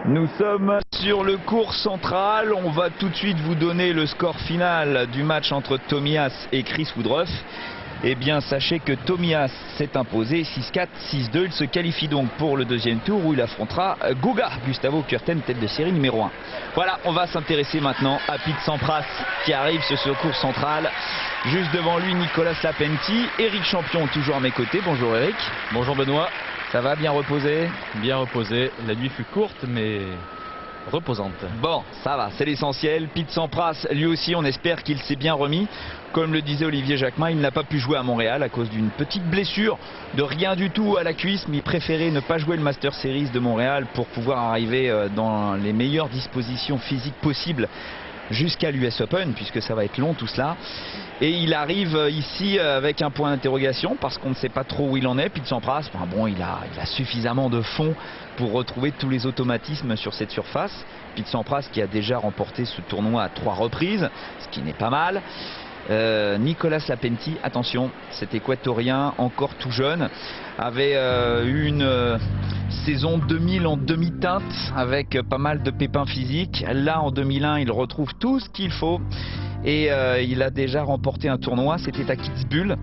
Nous sommes sur le cours central. On va tout de suite vous donner le score final du match entre Tomias et Chris Woodruff. Eh bien, sachez que Tomias s'est imposé 6-4, 6-2. Il se qualifie donc pour le deuxième tour où il affrontera Guga, Gustavo Kuerten, tête de série numéro 1. Voilà, on va s'intéresser maintenant à Pete Sampras qui arrive sur ce cours central. Juste devant lui, Nicolas Lapenti. Éric Champion, toujours à mes côtés. Bonjour Éric. Bonjour Benoît. Ça va, bien reposé? Bien reposé. La nuit fut courte mais reposante. Bon, ça va, c'est l'essentiel. Pete Sampras, lui aussi, on espère qu'il s'est bien remis. Comme le disait Olivier Jacquemin, il n'a pas pu jouer à Montréal à cause d'une petite blessure de rien du tout à la cuisse, mais il préférait ne pas jouer le Master Series de Montréal pour pouvoir arriver dans les meilleures dispositions physiques possibles jusqu'à l'US Open, puisque ça va être long tout cela. Et il arrive ici avec un point d'interrogation parce qu'on ne sait pas trop où il en est. Pete Sampras, bon, il a suffisamment de fond pour retrouver tous les automatismes sur cette surface. Pete Sampras qui a déjà remporté ce tournoi à 3 reprises, ce qui n'est pas mal. Nicolas Lapenti, attention, cet équatorien encore tout jeune, avait eu une saison 2000 en demi-teinte avec pas mal de pépins physiques. Là en 2001 il retrouve tout ce qu'il faut et il a déjà remporté un tournoi, c'était à Kitzbühel,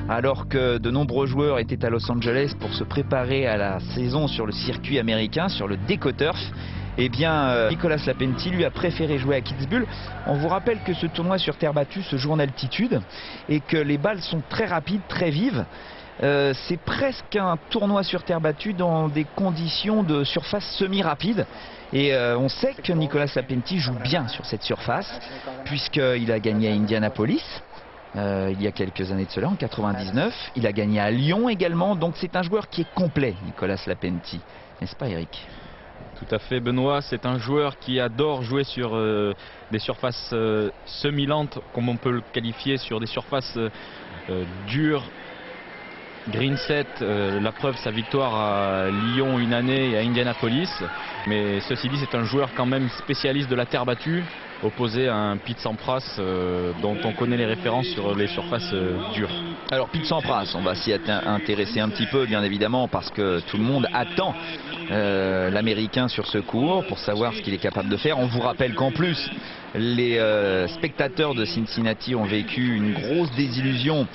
alors que de nombreux joueurs étaient à Los Angeles pour se préparer à la saison sur le circuit américain, sur le DecoTurf. Eh bien, Nicolas Lapenti lui a préféré jouer à Kitzbühel. On vous rappelle que ce tournoi sur terre battue se joue en altitude et que les balles sont très rapides, très vives. C'est presque un tournoi sur terre battue dans des conditions de surface semi-rapide. Et on sait que Nicolas Lapenti joue bien sur cette surface puisqu'il a gagné à Indianapolis. Il y a quelques années de cela, en 99. Il a gagné à Lyon également. Donc c'est un joueur qui est complet, Nicolas Lapenti. N'est-ce pas, Eric ? Tout à fait Benoît, c'est un joueur qui adore jouer sur des surfaces semi-lentes, comme on peut le qualifier, sur des surfaces dures. Green set, la preuve sa victoire à Lyon une année et à Indianapolis. Mais ceci dit, c'est un joueur quand même spécialiste de la terre battue, opposé à un Pete Sampras dont on connaît les références sur les surfaces dures. Alors Pete Sampras, on va s'y intéresser un petit peu bien évidemment parce que tout le monde attend l'Américain sur ce cours pour savoir ce qu'il est capable de faire. On vous rappelle qu'en plus les spectateurs de Cincinnati ont vécu une grosse désillusion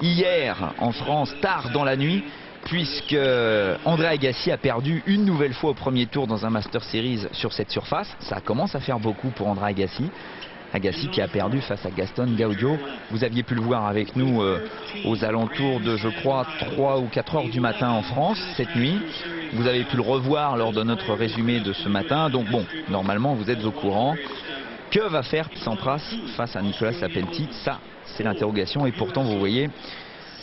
hier en France tard dans la nuit, puisque André Agassi a perdu une nouvelle fois au premier tour dans un Master Series sur cette surface. Ça commence à faire beaucoup pour André Agassi. Agassi qui a perdu face à Gaston Gaudio. Vous aviez pu le voir avec nous aux alentours de, je crois, 3 ou 4 heures du matin en France cette nuit. Vous avez pu le revoir lors de notre résumé de ce matin. Donc bon, normalement vous êtes au courant. Que va faire Sampras face à Nicolas Lapenti? Ça, c'est l'interrogation. Et pourtant, vous voyez,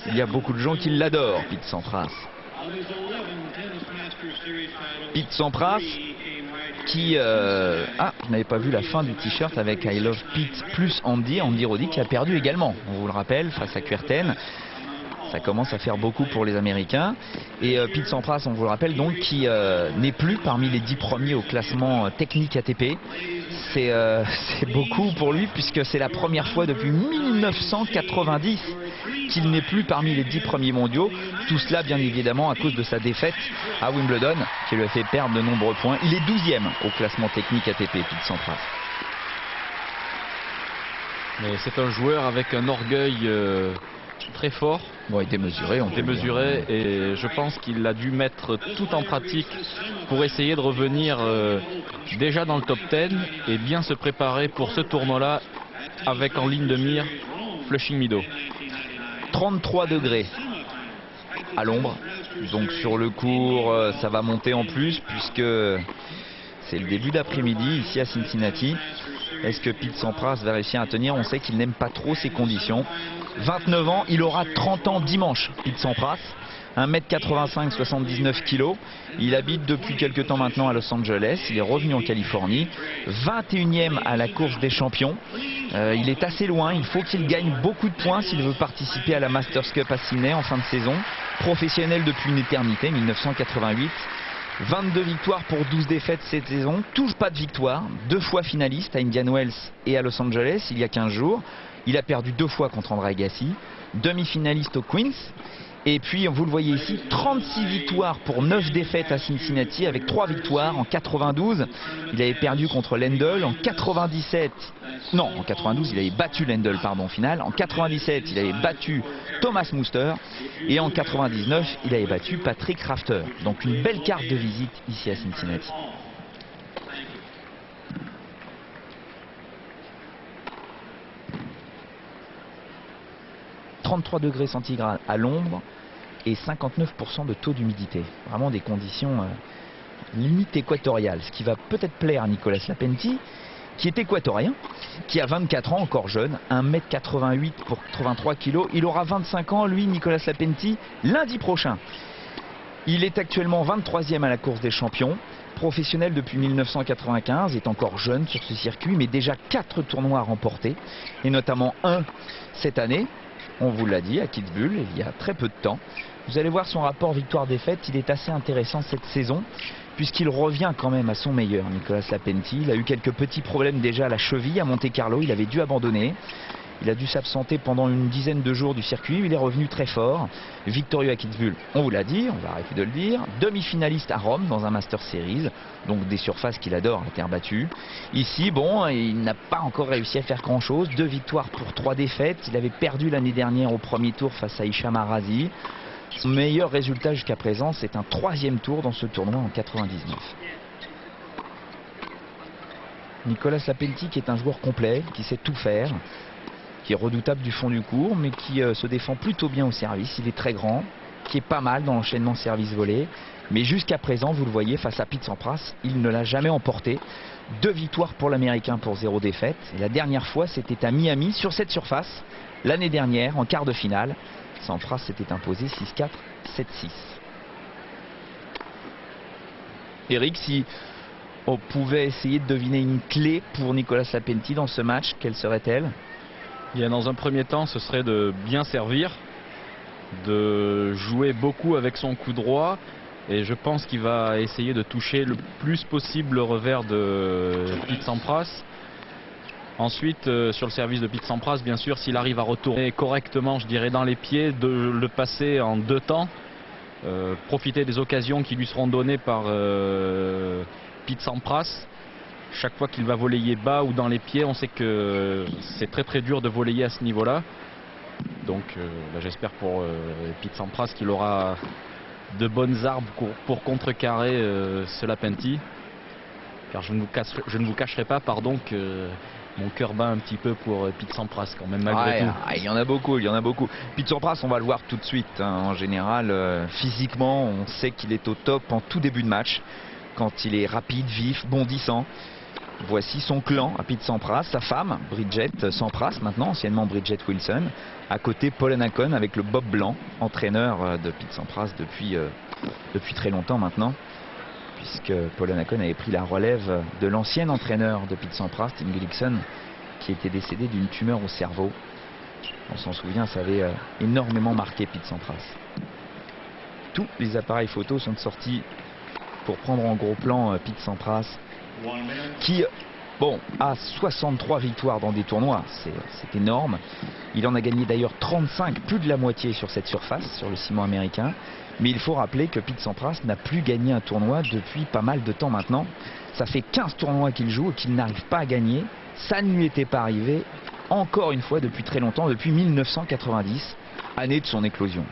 il y a beaucoup de gens qui l'adorent, Pete Sampras. Pete Sampras qui... je n'avais pas vu la fin du t-shirt avec I Love Pete plus Andy Roddick qui a perdu également. On vous le rappelle, face à Kuerten. Ça commence à faire beaucoup pour les Américains. Et Pete Sampras, on vous le rappelle donc, qui n'est plus parmi les 10 premiers au classement technique ATP. C'est beaucoup pour lui puisque c'est la première fois depuis 1990 qu'il n'est plus parmi les 10 premiers mondiaux. Tout cela bien évidemment à cause de sa défaite à Wimbledon qui lui a fait perdre de nombreux points. Il est 12e au classement technique ATP, Pete Sampras. Mais c'est un joueur avec un orgueil très fort. Bon, démesuré, démesuré, et je pense qu'il a dû mettre tout en pratique pour essayer de revenir déjà dans le top 10 et bien se préparer pour ce tournoi-là avec en ligne de mire Flushing Meadows. 33 degrés à l'ombre, donc sur le cours ça va monter en plus puisque c'est le début d'après-midi ici à Cincinnati. Est-ce que Pete Sampras va réussir à tenir? On sait qu'il n'aime pas trop ces conditions. 29 ans, il aura 30 ans dimanche, Pete Sampras. 1m85, 79 kg. Il habite depuis quelques temps maintenant à Los Angeles. Il est revenu en Californie. 21e à la course des champions. Il est assez loin. Il faut qu'il gagne beaucoup de points s'il veut participer à la Masters Cup à Sydney en fin de saison. Professionnel depuis une éternité, 1988. 22 victoires pour 12 défaites cette saison. Toujours pas de victoire. 2 fois finaliste à Indian Wells et à Los Angeles il y a 15 jours. Il a perdu 2 fois contre André Agassi. Demi-finaliste au Queens. Et puis vous le voyez ici, 36 victoires pour 9 défaites à Cincinnati, avec 3 victoires en 92. Il avait perdu contre Lendl en 97. Non, en 92 il avait battu Lendl, pardon, en finale. En 97 il avait battu Thomas Muster. Et en 99 il avait battu Patrick Rafter. Donc une belle carte de visite ici à Cincinnati. « 33 degrés centigrades à l'ombre et 59% de taux d'humidité. Vraiment des conditions limite équatoriales. Ce qui va peut-être plaire à Nicolas Lapenti, qui est équatorien, qui a 24 ans, encore jeune, 1m88 pour 83 kg. Il aura 25 ans, lui, Nicolas Lapenti, lundi prochain. Il est actuellement 23e à la course des champions. Professionnel depuis 1995, est encore jeune sur ce circuit, mais déjà 4 tournois remportés, et notamment un cette année. On vous l'a dit, à Kitzbühel, il y a très peu de temps. Vous allez voir son rapport victoire-défaite, il est assez intéressant cette saison, puisqu'il revient quand même à son meilleur, Nicolas Lapenti. Il a eu quelques petits problèmes déjà à la cheville à Monte-Carlo, il avait dû abandonner. Il a dû s'absenter pendant une dizaine de jours du circuit, il est revenu très fort. Victorieux à Kitzbühel, on vous l'a dit, on va arrêter de le dire. Demi-finaliste à Rome dans un Master Series, donc des surfaces qu'il adore, la terre battue. Ici, bon, il n'a pas encore réussi à faire grand-chose. 2 victoires pour 3 défaites. Il avait perdu l'année dernière au premier tour face à Hicham Arazi. Son meilleur résultat jusqu'à présent, c'est un 3e tour dans ce tournoi en 99. Nicolas Lapenti, qui est un joueur complet, qui sait tout faire, qui est redoutable du fond du court, mais qui se défend plutôt bien au service. Il est très grand, qui est pas mal dans l'enchaînement service-volé. Mais jusqu'à présent, vous le voyez, face à Pete Sampras, il ne l'a jamais emporté. 2 victoires pour l'Américain pour 0 défaite. Et la dernière fois, c'était à Miami, sur cette surface, l'année dernière, en quart de finale. Sampras s'était imposé 6-4, 7-6. Eric, si on pouvait essayer de deviner une clé pour Nicolas Lapenti dans ce match, quelle serait-elle ? Bien, dans un premier temps, ce serait de bien servir, de jouer beaucoup avec son coup droit, et je pense qu'il va essayer de toucher le plus possible le revers de Pete Sampras. Ensuite, sur le service de Pete Sampras, bien sûr, s'il arrive à retourner correctement, je dirais dans les pieds, de le passer en 2 temps, profiter des occasions qui lui seront données par Pete Sampras. Chaque fois qu'il va volleyer bas ou dans les pieds, on sait que c'est très dur de volleyer à ce niveau-là. Donc j'espère pour Pete Sampras qu'il aura de bonnes armes pour contrecarrer ce Lapenti. Car je ne vous cacherai pas, pardon, que mon cœur bat un petit peu pour Pete Sampras quand même, malgré tout. Il y en a beaucoup, il y en a beaucoup. Pete Sampras, on va le voir tout de suite, hein. En général, physiquement, on sait qu'il est au top en tout début de match, quand il est rapide, vif, bondissant. Voici son clan à Pete Sampras, sa femme, Bridget Sampras, maintenant, anciennement Bridget Wilson. À côté, Paul Annacone avec le Bob Blanc, entraîneur de Pete Sampras depuis très longtemps maintenant, puisque Paul Annacone avait pris la relève de l'ancien entraîneur de Pete Sampras, Tim Gullikson, qui était décédé d'une tumeur au cerveau. On s'en souvient, ça avait énormément marqué Pete Sampras. Tous les appareils photos sont sortis pour prendre en gros plan Pete Sampras, qui, bon, a 63 victoires dans des tournois, c'est énorme. Il en a gagné d'ailleurs 35, plus de la moitié sur cette surface, sur le ciment américain. Mais il faut rappeler que Pete Sampras n'a plus gagné un tournoi depuis pas mal de temps maintenant. Ça fait 15 tournois qu'il joue et qu'il n'arrive pas à gagner. Ça ne lui était pas arrivé, encore une fois, depuis très longtemps, depuis 1990, année de son éclosion.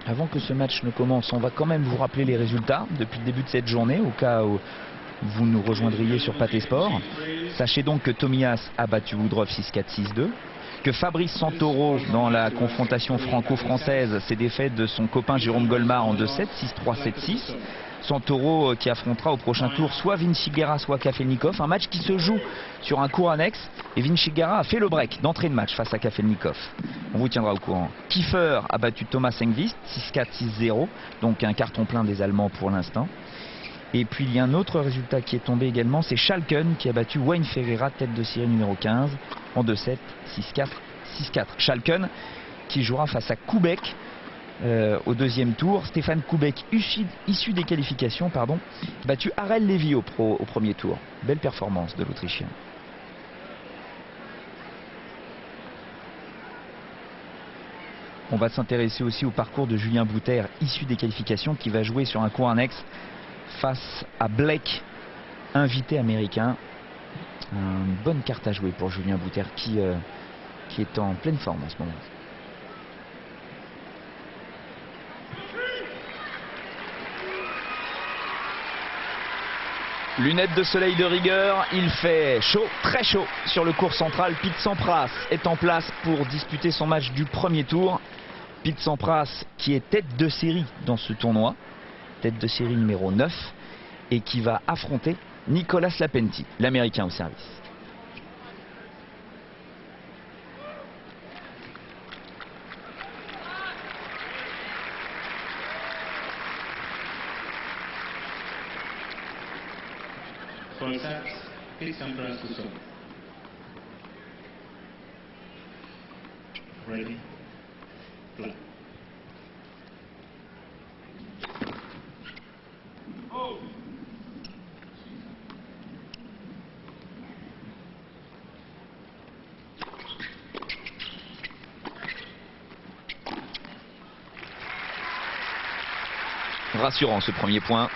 Avant que ce match ne commence, on va quand même vous rappeler les résultats depuis le début de cette journée, au cas où vous nous rejoindriez sur Pathé Sport. Sachez donc que Tomias a battu Woodruff 6-4, 6-2. Que Fabrice Santoro, dans la confrontation franco-française, s'est défait de son copain Jérôme Golmar en 2-7, 6-3, 7-6. Santoro qui affrontera au prochain tour soit Vinci Guerra, soit Kafelnikov. Un match qui se joue sur un court annexe. Et Vinci Guerra a fait le break d'entrée de match face à Kafelnikov. On vous tiendra au courant. Kiefer a battu Thomas Engvist 6-4, 6-0. Donc un carton plein des Allemands pour l'instant. Et puis il y a un autre résultat qui est tombé également. C'est Schalken qui a battu Wayne Ferreira, tête de série numéro 15, en 2-7, 6-4, 6-4. Schalken qui jouera face à Kubek au deuxième tour. Stéphane Koubek, issu des qualifications, battu Harel Lévy au premier tour. Belle performance de l'Autrichien. On va s'intéresser aussi au parcours de Julien Bouter, issu des qualifications, qui va jouer sur un court annexe face à Blake, invité américain. Une bonne carte à jouer pour Julien Bouter qui est en pleine forme en ce moment. Lunettes de soleil de rigueur, il fait chaud, très chaud sur le court central. Pete Sampras est en place pour disputer son match du premier tour. Pete Sampras qui est tête de série dans ce tournoi, tête de série numéro 9, et qui va affronter Nicolas Lapenti, l'Américain au service. For set, Pete Sampras to serve. Ready, play. Rassurant ce premier point,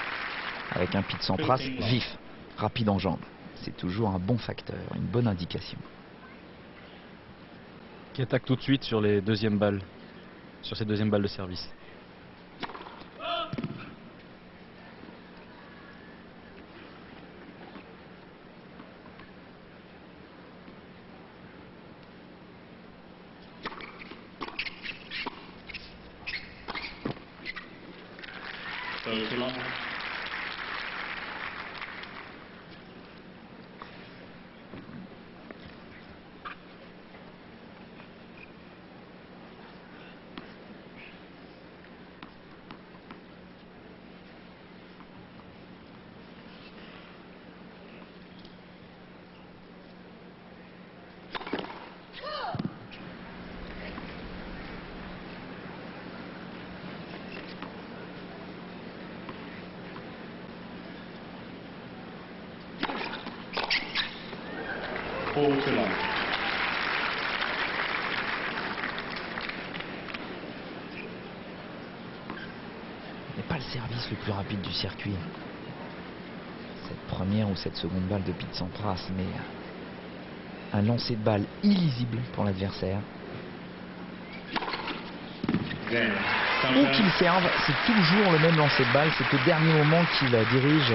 avec un Pete Sampras vif, rapide en jambes. C'est toujours un bon facteur, une bonne indication. Qui attaque tout de suite sur les deuxièmes balles, sur ces deuxièmes balles de service. Mais pas le service le plus rapide du circuit. Cette première ou cette seconde balle de Pete Sampras, mais un lancer de balle illisible pour l'adversaire. Où qu'il serve, c'est toujours le même lancer de balle. C'est au dernier moment qu'il dirige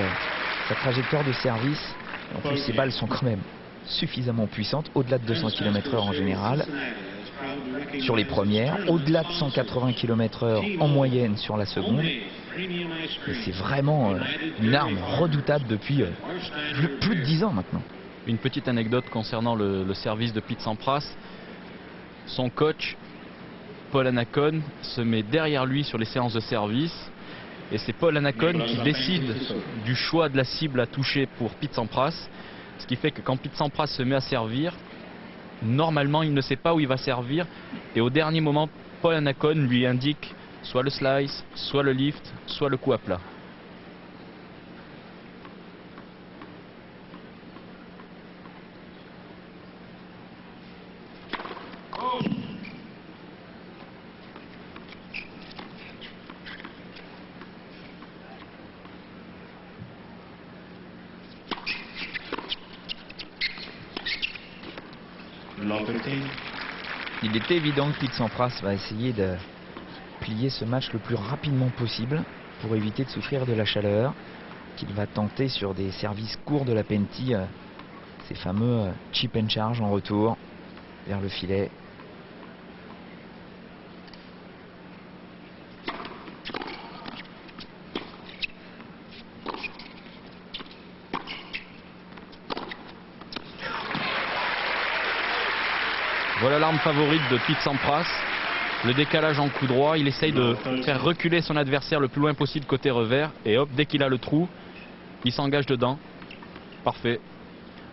sa trajectoire de service. En plus, ces balles sont quand même suffisamment puissantes, au-delà de 200 km/h en général sur les premières, au-delà de 180 km/h en moyenne sur la seconde. Et c'est vraiment une arme redoutable depuis plus de 10 ans maintenant. Une petite anecdote concernant le service de Pete Sampras. Son coach, Paul Annacone, se met derrière lui sur les séances de service. Et c'est Paul Annacone qui décide du choix de la cible à toucher pour Pete Sampras. Ce qui fait que quand Pete Sampras se met à servir, normalement il ne sait pas où il va servir. Et au dernier moment, Paul Annacone lui indique soit le slice, soit le lift, soit le coup à plat. Il est évident que Pete Sampras va essayer de plier ce match le plus rapidement possible pour éviter de souffrir de la chaleur, qu'il va tenter sur des services courts de Lapenti, ces fameux chip and charge en retour vers le filet. Voilà l'arme favorite de Pete Sampras, le décalage en coup droit. Il essaye de faire reculer son adversaire le plus loin possible côté revers. Et hop, dès qu'il a le trou, il s'engage dedans. Parfait.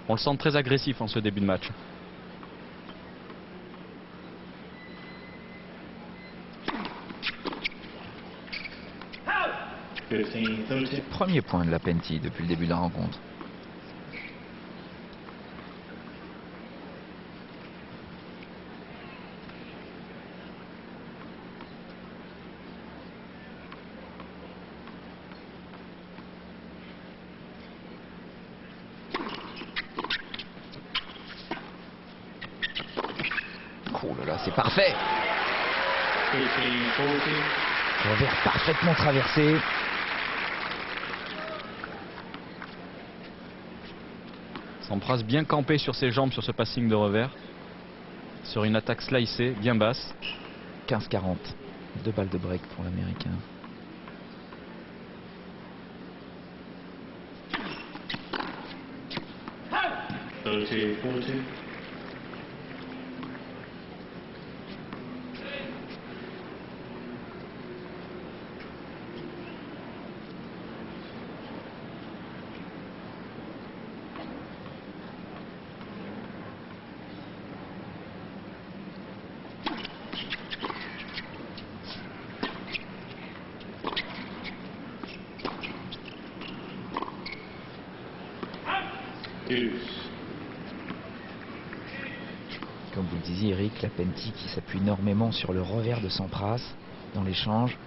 On le sent très agressif en ce début de match. 15-30. Premier point de Lapentti depuis le début de la rencontre. Oh là là, c'est parfait. 15-40. Revers parfaitement traversé. Sampras bien campé sur ses jambes sur ce passing de revers. Sur une attaque slicée, bien basse. 15-40. 2 balles de break pour l'Américain. Comme vous le disiez, Eric, Lapentti qui s'appuie énormément sur le revers de Sampras dans l'échange.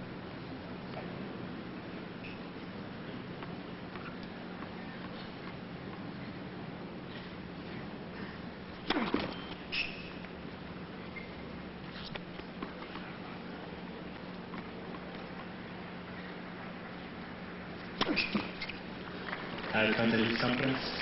Alexander Sampras.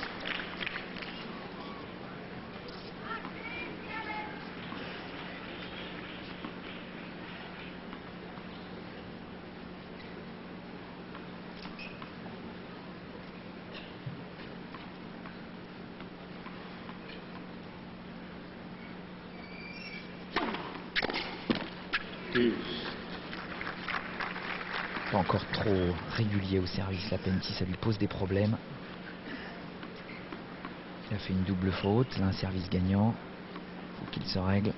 Pas encore trop régulier au service, Lapentti, ça lui pose des problèmes. Il a fait une double faute, là un service gagnant. Faut qu'il se règle.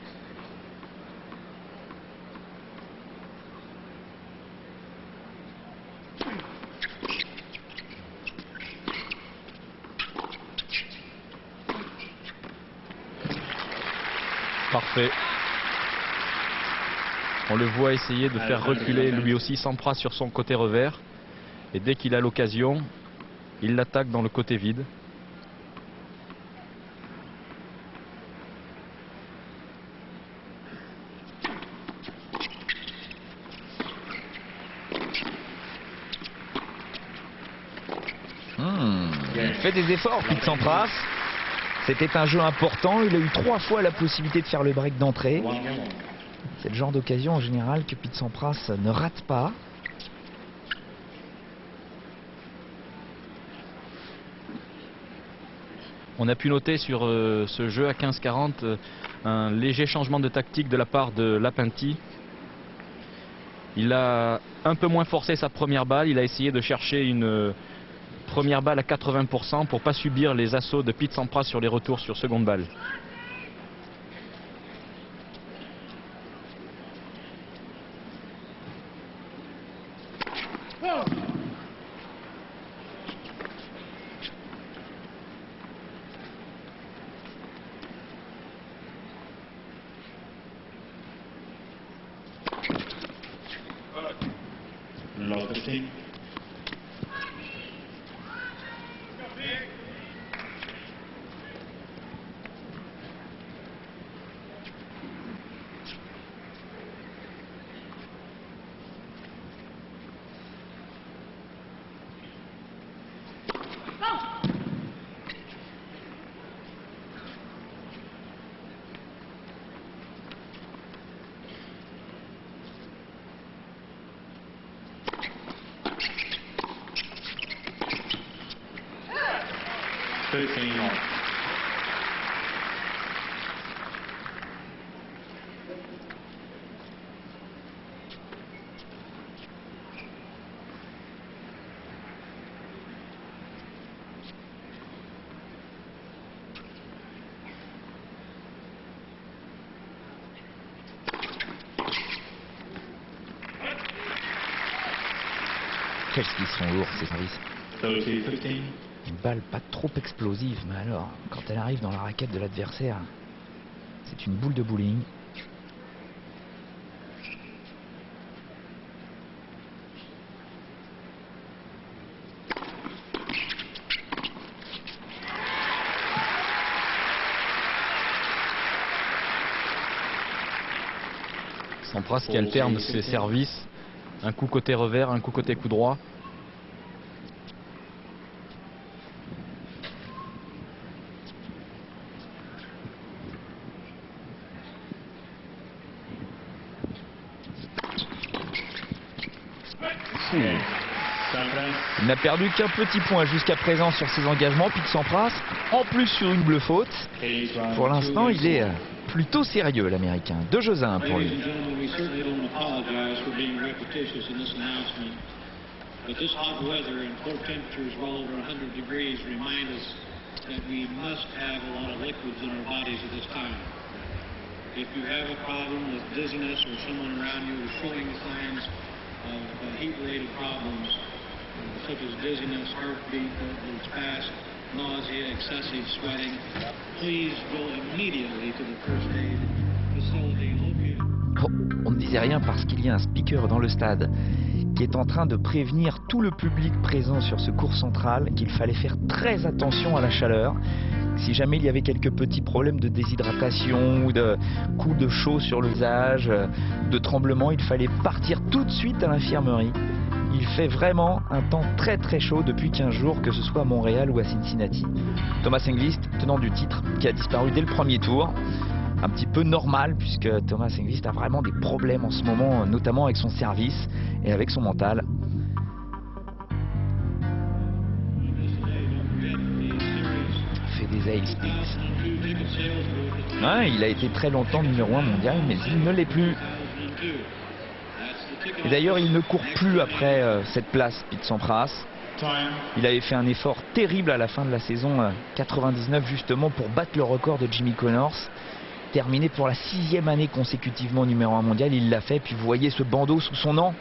Parfait. On le voit essayer de faire reculer lui aussi Sampras sur son côté revers. Et dès qu'il a l'occasion, il l'attaque dans le côté vide. Il fait des efforts, Pete Sampras. C'était un jeu important. Il a eu 3 fois la possibilité de faire le break d'entrée. C'est le genre d'occasion en général que Pete Sampras ne rate pas. On a pu noter sur ce jeu à 15-40 un léger changement de tactique de la part de Lapentti. Il a un peu moins forcé sa première balle. Il a essayé de chercher une première balle à 80% pour ne pas subir les assauts de Pete Sampras sur les retours sur seconde balle. Lofty. Qu'est-ce qu'ils sont lourds ces services. 30-15. Une balle pas trop explosive, mais alors, quand elle arrive dans la raquette de l'adversaire, c'est une boule de bowling. Sampras qui alterne ses services, un coup côté revers, un coup côté coup droit. Il n'a perdu qu'un petit point jusqu'à présent sur ses engagements, Pete Sampras, en plus sur une double faute. Pour l'instant, il est plutôt sérieux, l'Américain. 2-1 pour lui. But this hot weather and cold temperatures well over 100 degrees remind us that we must have a lot of liquids in our bodies at this time. If you have a problem with dizziness or someone around you is showing signs of heat-related problems, such as dizziness, heartbeat that's fast, nausea, excessive sweating, please go immediately to the first aid facility located. Oh, on ne disait rien parce qu'il y a un speaker dans le stade qui est en train de prévenir tout le public présent sur ce court central qu'il fallait faire très attention à la chaleur. Si jamais il y avait quelques petits problèmes de déshydratation ou de coups de chaud sur le visage, de tremblement, il fallait partir tout de suite à l'infirmerie. Il fait vraiment un temps très très chaud depuis 15 jours, que ce soit à Montréal ou à Cincinnati. Thomas Enqvist, tenant du titre, qui a disparu dès le premier tour. Un petit peu normal puisque Thomas Enqvist a vraiment des problèmes en ce moment, notamment avec son service et avec son mental. Fait des ail splits. Ouais, il a été très longtemps numéro 1 mondial, mais il ne l'est plus. Et d'ailleurs, il ne court plus après cette place, Pete Sampras. Il avait fait un effort terrible à la fin de la saison 99 justement pour battre le record de Jimmy Connors. Terminé pour la 6e année consécutivement numéro 1 mondial, il l'a fait. Puis vous voyez ce bandeau sous son nom,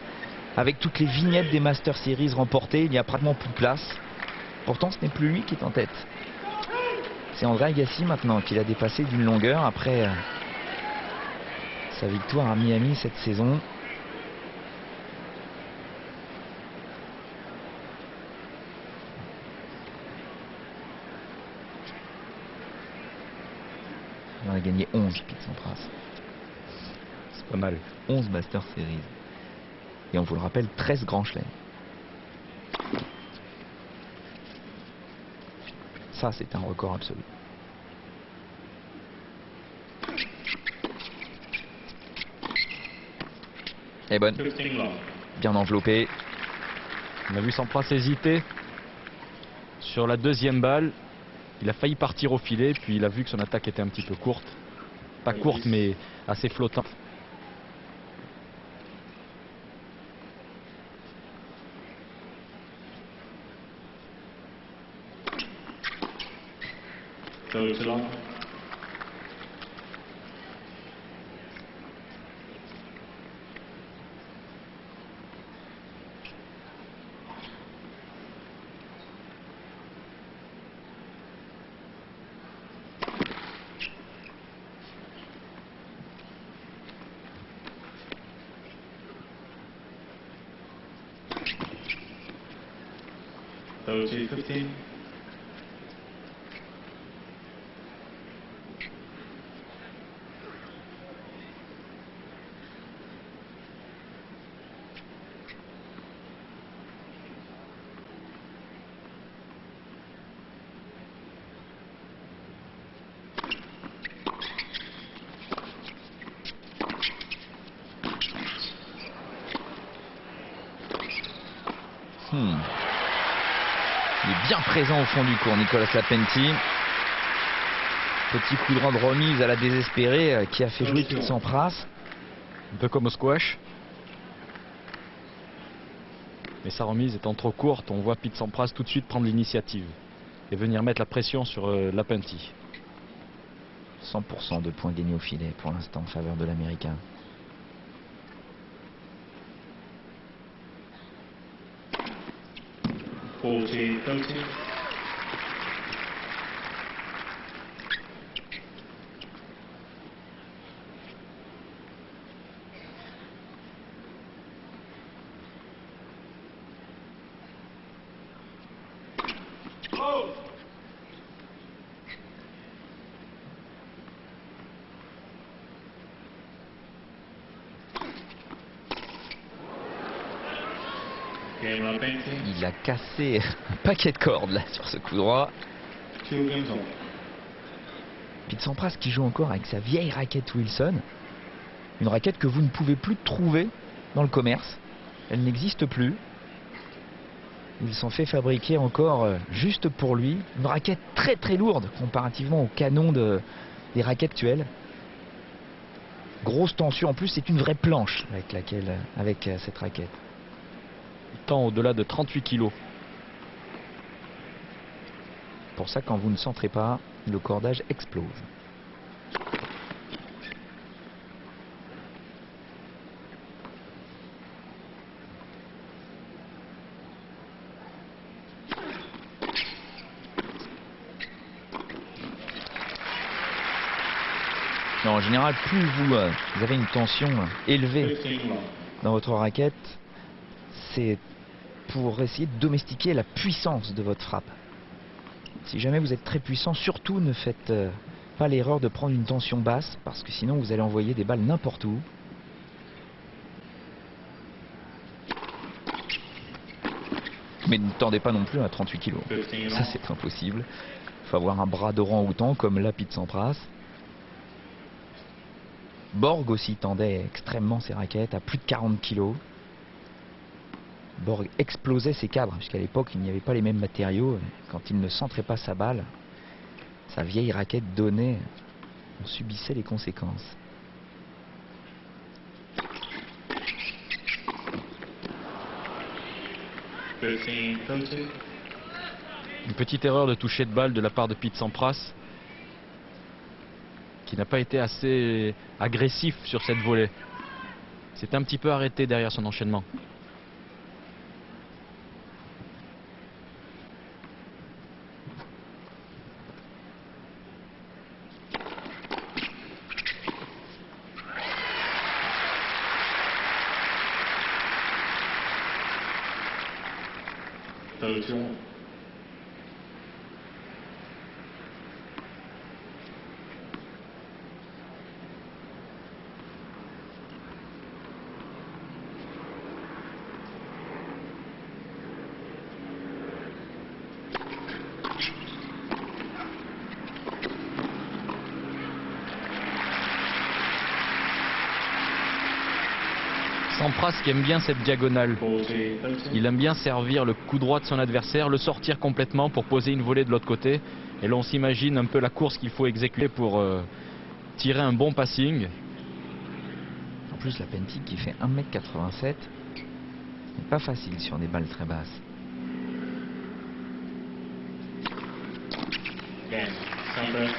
avec toutes les vignettes des Master Series remportées, il n'y a pratiquement plus de place. Pourtant, ce n'est plus lui qui est en tête. C'est André Agassi maintenant qui l'a dépassé d'une longueur après sa victoire à Miami cette saison. Il en a gagné 11, Pete Sampras. C'est pas mal. 11 Master Series. Et on vous le rappelle, 13 grands chelems. Ça, c'est un record absolu. Elle est bonne. Bien enveloppée. On a vu Sampras hésiter sur la deuxième balle. Il a failli partir au filet, puis il a vu que son attaque était un petit peu courte. Pas courte, mais assez flottante. OT-15. Il est bien présent au fond du court, Nicolas Lapenti. Petit coup de remise à la désespérée qui a fait jouer Pete Sampras. Un peu comme au squash. Mais sa remise étant trop courte, on voit Pete Sampras tout de suite prendre l'initiative et venir mettre la pression sur Lapenti. 100% de points gagnés au filet pour l'instant en faveur de l'Américain. 14-30. Game of 20. Il a cassé un paquet de cordes là sur ce coup droit. 2 games all. Pete Sampras qui joue encore avec sa vieille raquette Wilson. Une raquette que vous ne pouvez plus trouver dans le commerce. Elle n'existe plus. Il s'en fait fabriquer encore juste pour lui. Une raquette très très lourde comparativement au canon des raquettes actuelles. Grosse tension. En plus, c'est une vraie planche avec cette raquette. Tant au-delà de 38 kilos. Pour ça, quand vous ne centrez pas, le cordage explose. Non, en général, plus vous avez une tension élevée 15 all. dans votre raquette, c'est pour essayer de domestiquer la puissance de votre frappe. Si jamais vous êtes très puissant, surtout ne faites pas l'erreur de prendre une tension basse, parce que sinon vous allez envoyer des balles n'importe où. Mais ne tendez pas non plus à 38 kg. 15 Ça all. c'est impossible. Il faut avoir un bras d'orang-outan comme l'a Pete Sampras. Borg aussi tendait extrêmement ses raquettes à plus de 40 kg. Borg explosait ses cadres, puisqu'à l'époque il n'y avait pas les mêmes matériaux. Quand il ne centrait pas sa balle, sa vieille raquette donnait, on subissait les conséquences. Une petite erreur de toucher de balle de la part de Pete Sampras, qui n'a pas été assez agressif sur cette volée. C'est un petit peu arrêté derrière son enchaînement. Sampras qui aime bien cette diagonale. Il aime bien servir le coup droit de son adversaire, le sortir complètement pour poser une volée de l'autre côté. Et là on s'imagine un peu la course qu'il faut exécuter pour tirer un bon passing. En plus la Pentic qui fait 1m87, n'est pas facile sur des balles très basses. Game. Sampras.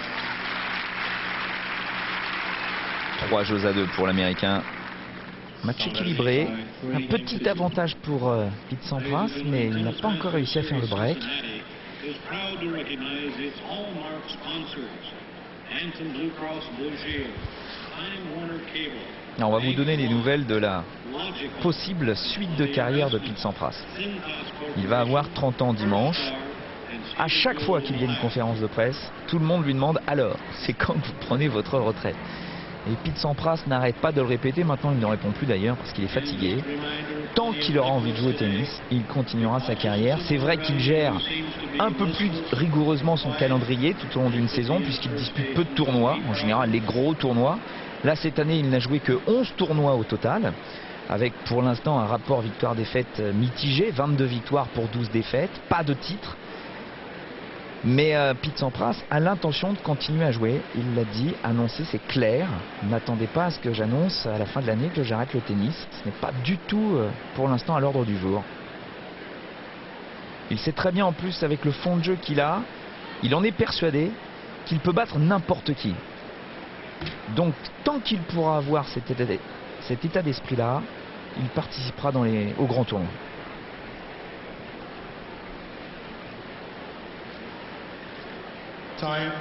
3 jeux à 2 pour l'Américain. Match équilibré, un petit avantage pour Pete Sampras, mais il n'a pas encore réussi à faire le break. Is proud to recognize its hallmark sponsors. Anthem Blue Cross Blue Shield, Time Warner Cable. Alors, on va vous donner les nouvelles de la Logical, possible suite de carrière de Pete Sampras. Cintas Il va avoir 30 ans dimanche. À chaque fois qu'il y a une conférence de presse, tout le monde lui demande alors, c'est quand que vous prenez votre retraite? Et Pete Sampras n'arrête pas de le répéter. Maintenant il ne répond plus d'ailleurs parce qu'il est fatigué. Tant qu'il aura envie de jouer au tennis, il continuera sa carrière. C'est vrai qu'il gère un peu plus rigoureusement son calendrier tout au long d'une saison, puisqu'il dispute peu de tournois, en général les gros tournois. Là cette année il n'a joué que 11 tournois au total, avec pour l'instant un rapport victoire-défaite mitigé, 22 victoires pour 12 défaites, pas de titre. Mais Pete Sampras a l'intention de continuer à jouer. Il l'a dit, annoncé, c'est clair. N'attendez pas à ce que j'annonce à la fin de l'année que j'arrête le tennis. Ce n'est pas du tout pour l'instant à l'ordre du jour. Il sait très bien en plus avec le fond de jeu qu'il a, il en est persuadé qu'il peut battre n'importe qui. Donc tant qu'il pourra avoir cet état d'esprit-là, il participera aux grands tournois. Time.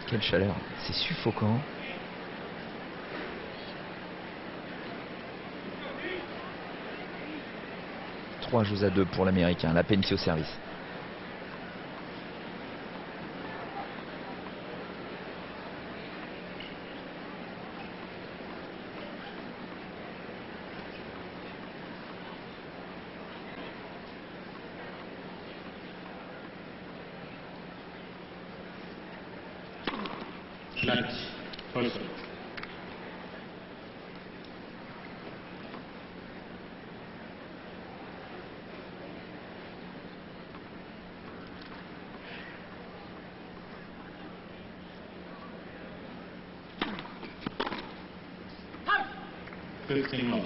Quelle chaleur, c'est suffocant. Trois jeux à 2 pour l'Américain, Lapentti au service. Match. Person. Fifteen long.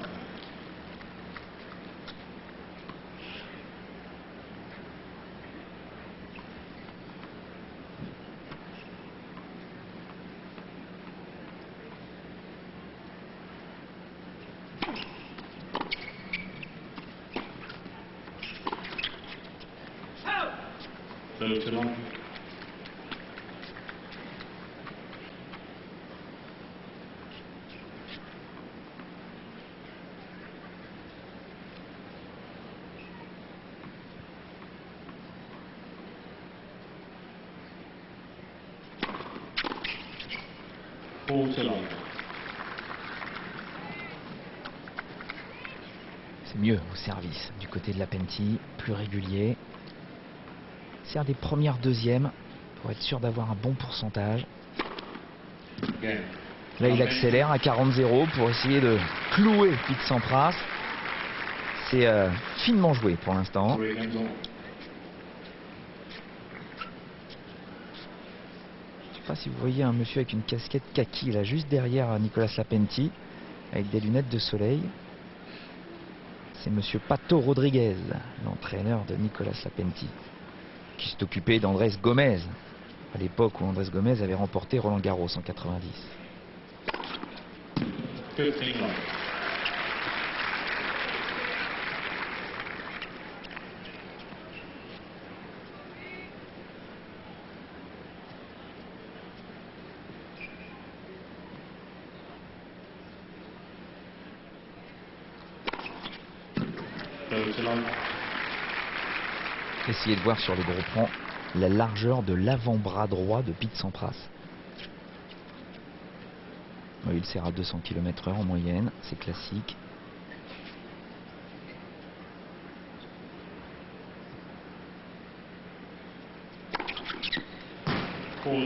Too long. Too long. C'est mieux au service du côté de Lapentti, plus régulier. Sert des premières deuxièmes pour être sûr d'avoir un bon pourcentage. Là il accélère à 40-0 pour essayer de clouer Pete Sampras. C'est finement joué pour l'instant. Je ne sais pas si vous voyez un monsieur avec une casquette kaki là juste derrière Nicolas Lapentti avec des lunettes de soleil. C'est monsieur Pato Rodriguez, l'entraîneur de Nicolas Lapentti, qui s'est occupé d'Andrés Gomez à l'époque où Andrés Gomez avait remporté Roland Garros en 90. Essayez de voir sur le gros plan la largeur de l'avant-bras droit de Pete Sampras. Il sert à 200 km/h en moyenne, c'est classique. Oh,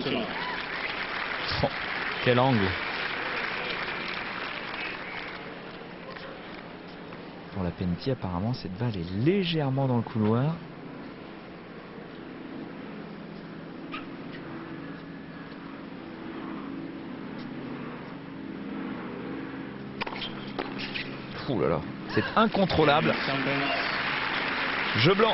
quel angle! Pour Lapentti, apparemment, cette balle est légèrement dans le couloir. Ouh là là, c'est incontrôlable. Jeu blanc.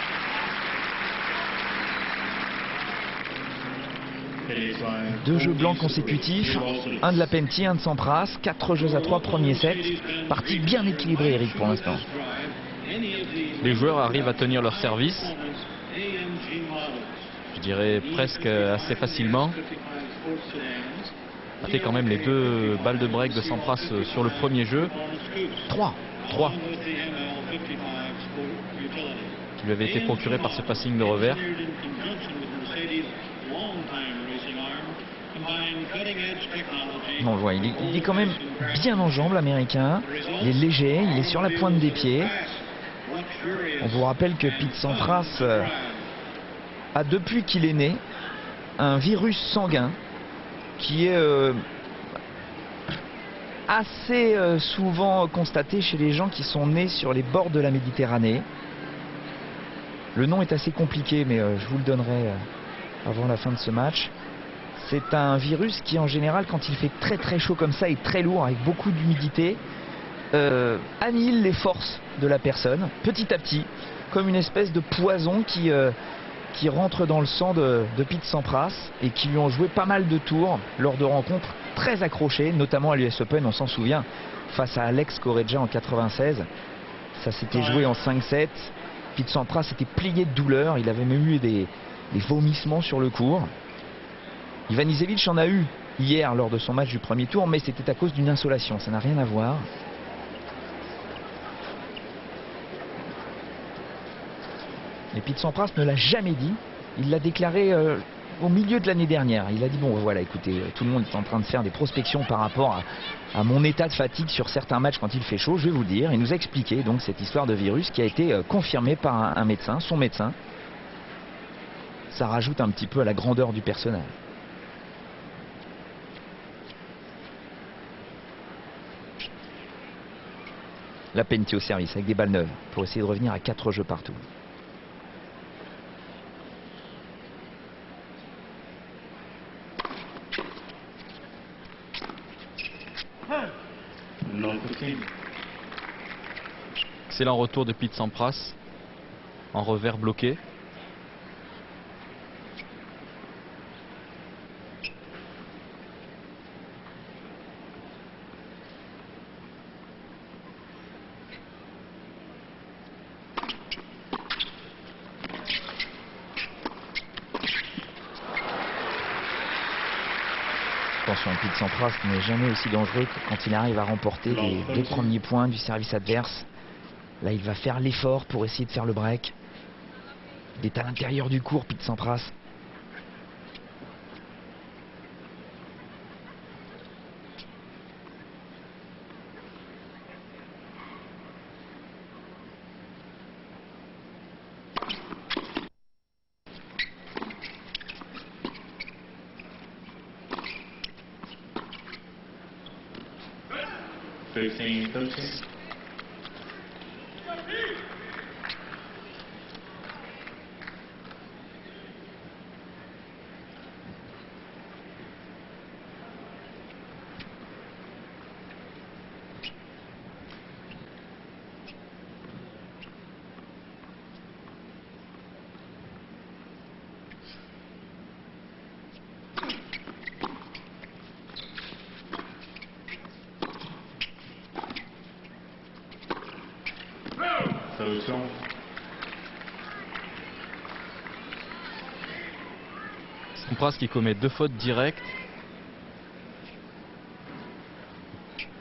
Deux jeux blancs consécutifs, un de Lapentti, un de Sampras, 4 jeux à 3 premier set. Partie bien équilibrée, Eric, pour l'instant. Les joueurs arrivent à tenir leur service, je dirais presque assez facilement. Ça fait quand même les 2 balles de break de Sampras sur le premier jeu. 3 qui lui avait été procuré par ce passing de revers. On le voit, il est quand même bien en jambes, l'Américain. Il est léger, il est sur la pointe des pieds. On vous rappelle que Pete Sampras a, depuis qu'il est né, un virus sanguin qui est assez souvent constaté chez les gens qui sont nés sur les bords de la Méditerranée. Le nom est assez compliqué, mais je vous le donnerai avant la fin de ce match. C'est un virus qui en général, quand il fait très très chaud comme ça et très lourd avec beaucoup d'humidité, annihile les forces de la personne petit à petit, comme une espèce de poison qui rentre dans le sang de Pete Sampras et qui lui ont joué pas mal de tours lors de rencontres très accrochées, notamment à l'US Open, on s'en souvient, face à Alex Correggia en 96. Ça s'était joué en 5-7. Pete Sampras s'était plié de douleur, il avait même eu des vomissements sur le court. Ivanisevic en a eu hier lors de son match du premier tour, mais c'était à cause d'une insolation, ça n'a rien à voir. Et Pete Sampras ne l'a jamais dit, il l'a déclaré au milieu de l'année dernière. Il a dit bon voilà, écoutez, tout le monde est en train de faire des prospections par rapport à mon état de fatigue sur certains matchs quand il fait chaud, je vais vous le dire. Il nous a expliqué donc cette histoire de virus qui a été confirmée par un médecin, son médecin. Ça rajoute un petit peu à la grandeur du personnage. La Penty au service avec des balles neuves pour essayer de revenir à 4 jeux partout. Excellent retour de Pete Sampras en revers bloqué. Attention, Pete Sampras n'est jamais aussi dangereux que quand il arrive à remporter les 2 premiers points du service adverse. Là, il va faire l'effort pour essayer de faire le break. Il est à l'intérieur du court, Pete Sampras. Sampras qui commet 2 fautes directes,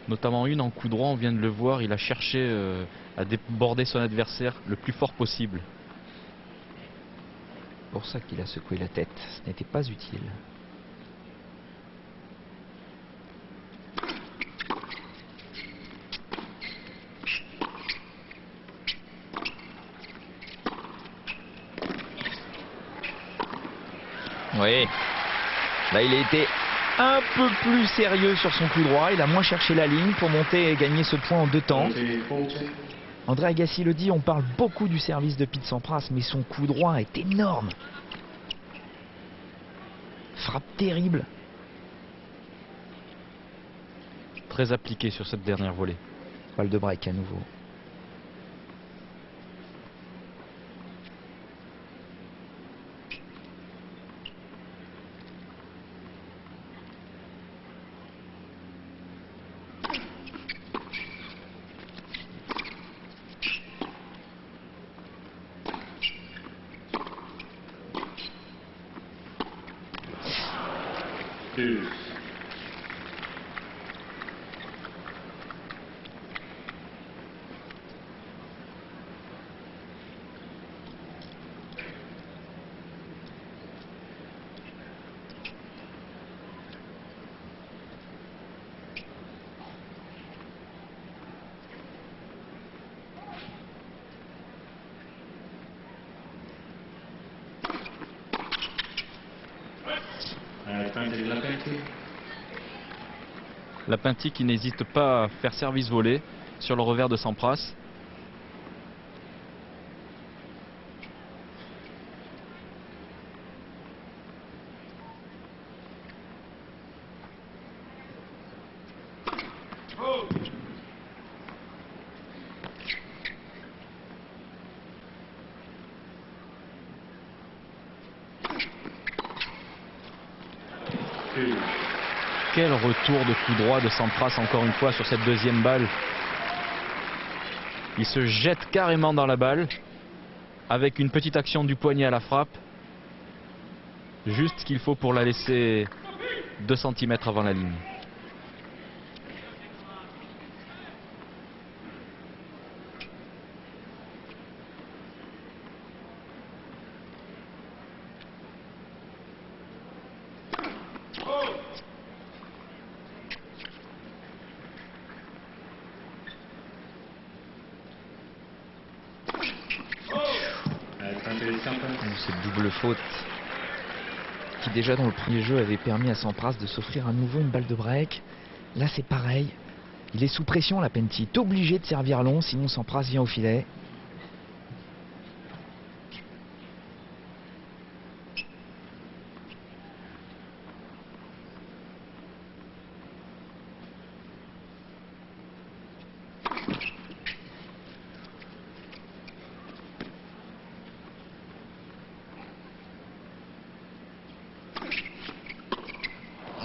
notamment une en coup droit. On vient de le voir, il a cherché à déborder son adversaire le plus fort possible. C'est pour ça qu'il a secoué la tête, ce n'était pas utile. Oui, là il a été un peu plus sérieux sur son coup droit, il a moins cherché la ligne pour monter et gagner ce point en 2 temps. André Agassi le dit, on parle beaucoup du service de Pete Sampras, mais son coup droit est énorme. Frappe terrible. Très appliqué sur cette dernière volée. Balle de break à nouveau. La Penty qui n'hésite pas à faire service volé sur le revers de Sampras. Quel retour de coup droit de Sampras encore une fois sur cette deuxième balle. Il se jette carrément dans la balle avec une petite action du poignet à la frappe. Juste ce qu'il faut pour la laisser 2 cm avant la ligne. Cette double faute qui déjà dans le premier jeu avait permis à Sampras de s'offrir à nouveau une balle de break. Là c'est pareil, il est sous pression, Lapentti est obligé de servir long, sinon Sampras vient au filet.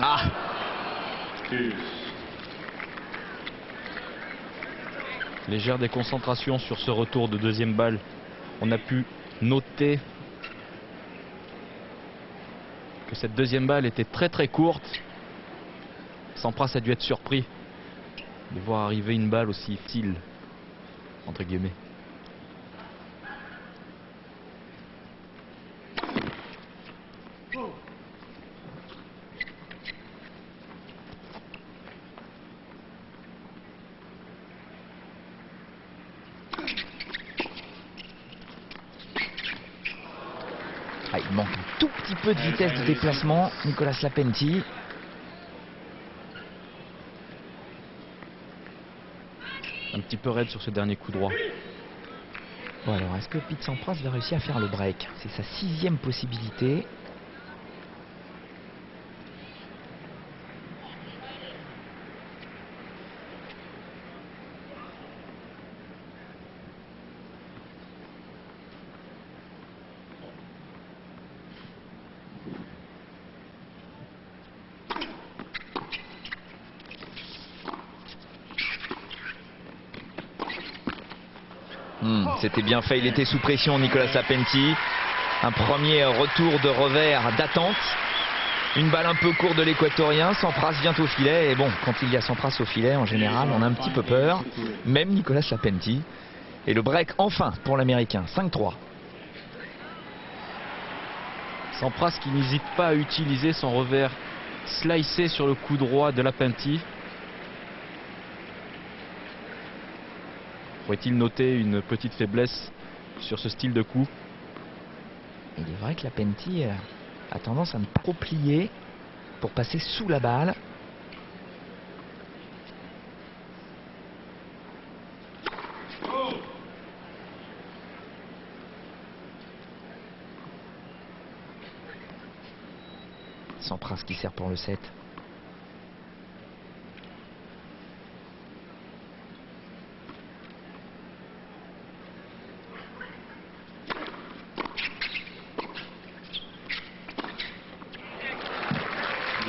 Ah, légère déconcentration sur ce retour de deuxième balle. On a pu noter que cette deuxième balle était très très courte. Sampras a dû être surpris de voir arriver une balle aussi facile, entre guillemets. ah, il manque un tout petit peu de vitesse de déplacement, Nicolas Lapentti. Un petit peu raide sur ce dernier coup droit. Bon alors, est-ce que Pete Sampras va réussir à faire le break? C'est sa 6e possibilité. C'était bien fait, il était sous pression, Nicolas Lapentti. Un premier retour de revers d'attente. Une balle un peu courte de l'équatorien. Sampras vient au filet. Et bon, quand il y a Sampras au filet, en général, on a un petit peu peur. Même Nicolas Lapentti. Et le break enfin pour l'Américain. 5-3. Sampras qui n'hésite pas à utiliser son revers slicé sur le coup droit de Lapentti. Pourrait-il noter une petite faiblesse sur ce style de coup? Il est vrai que Lapentti a tendance à ne pas trop plier pour passer sous la balle. Sampras qui sert pour le 7.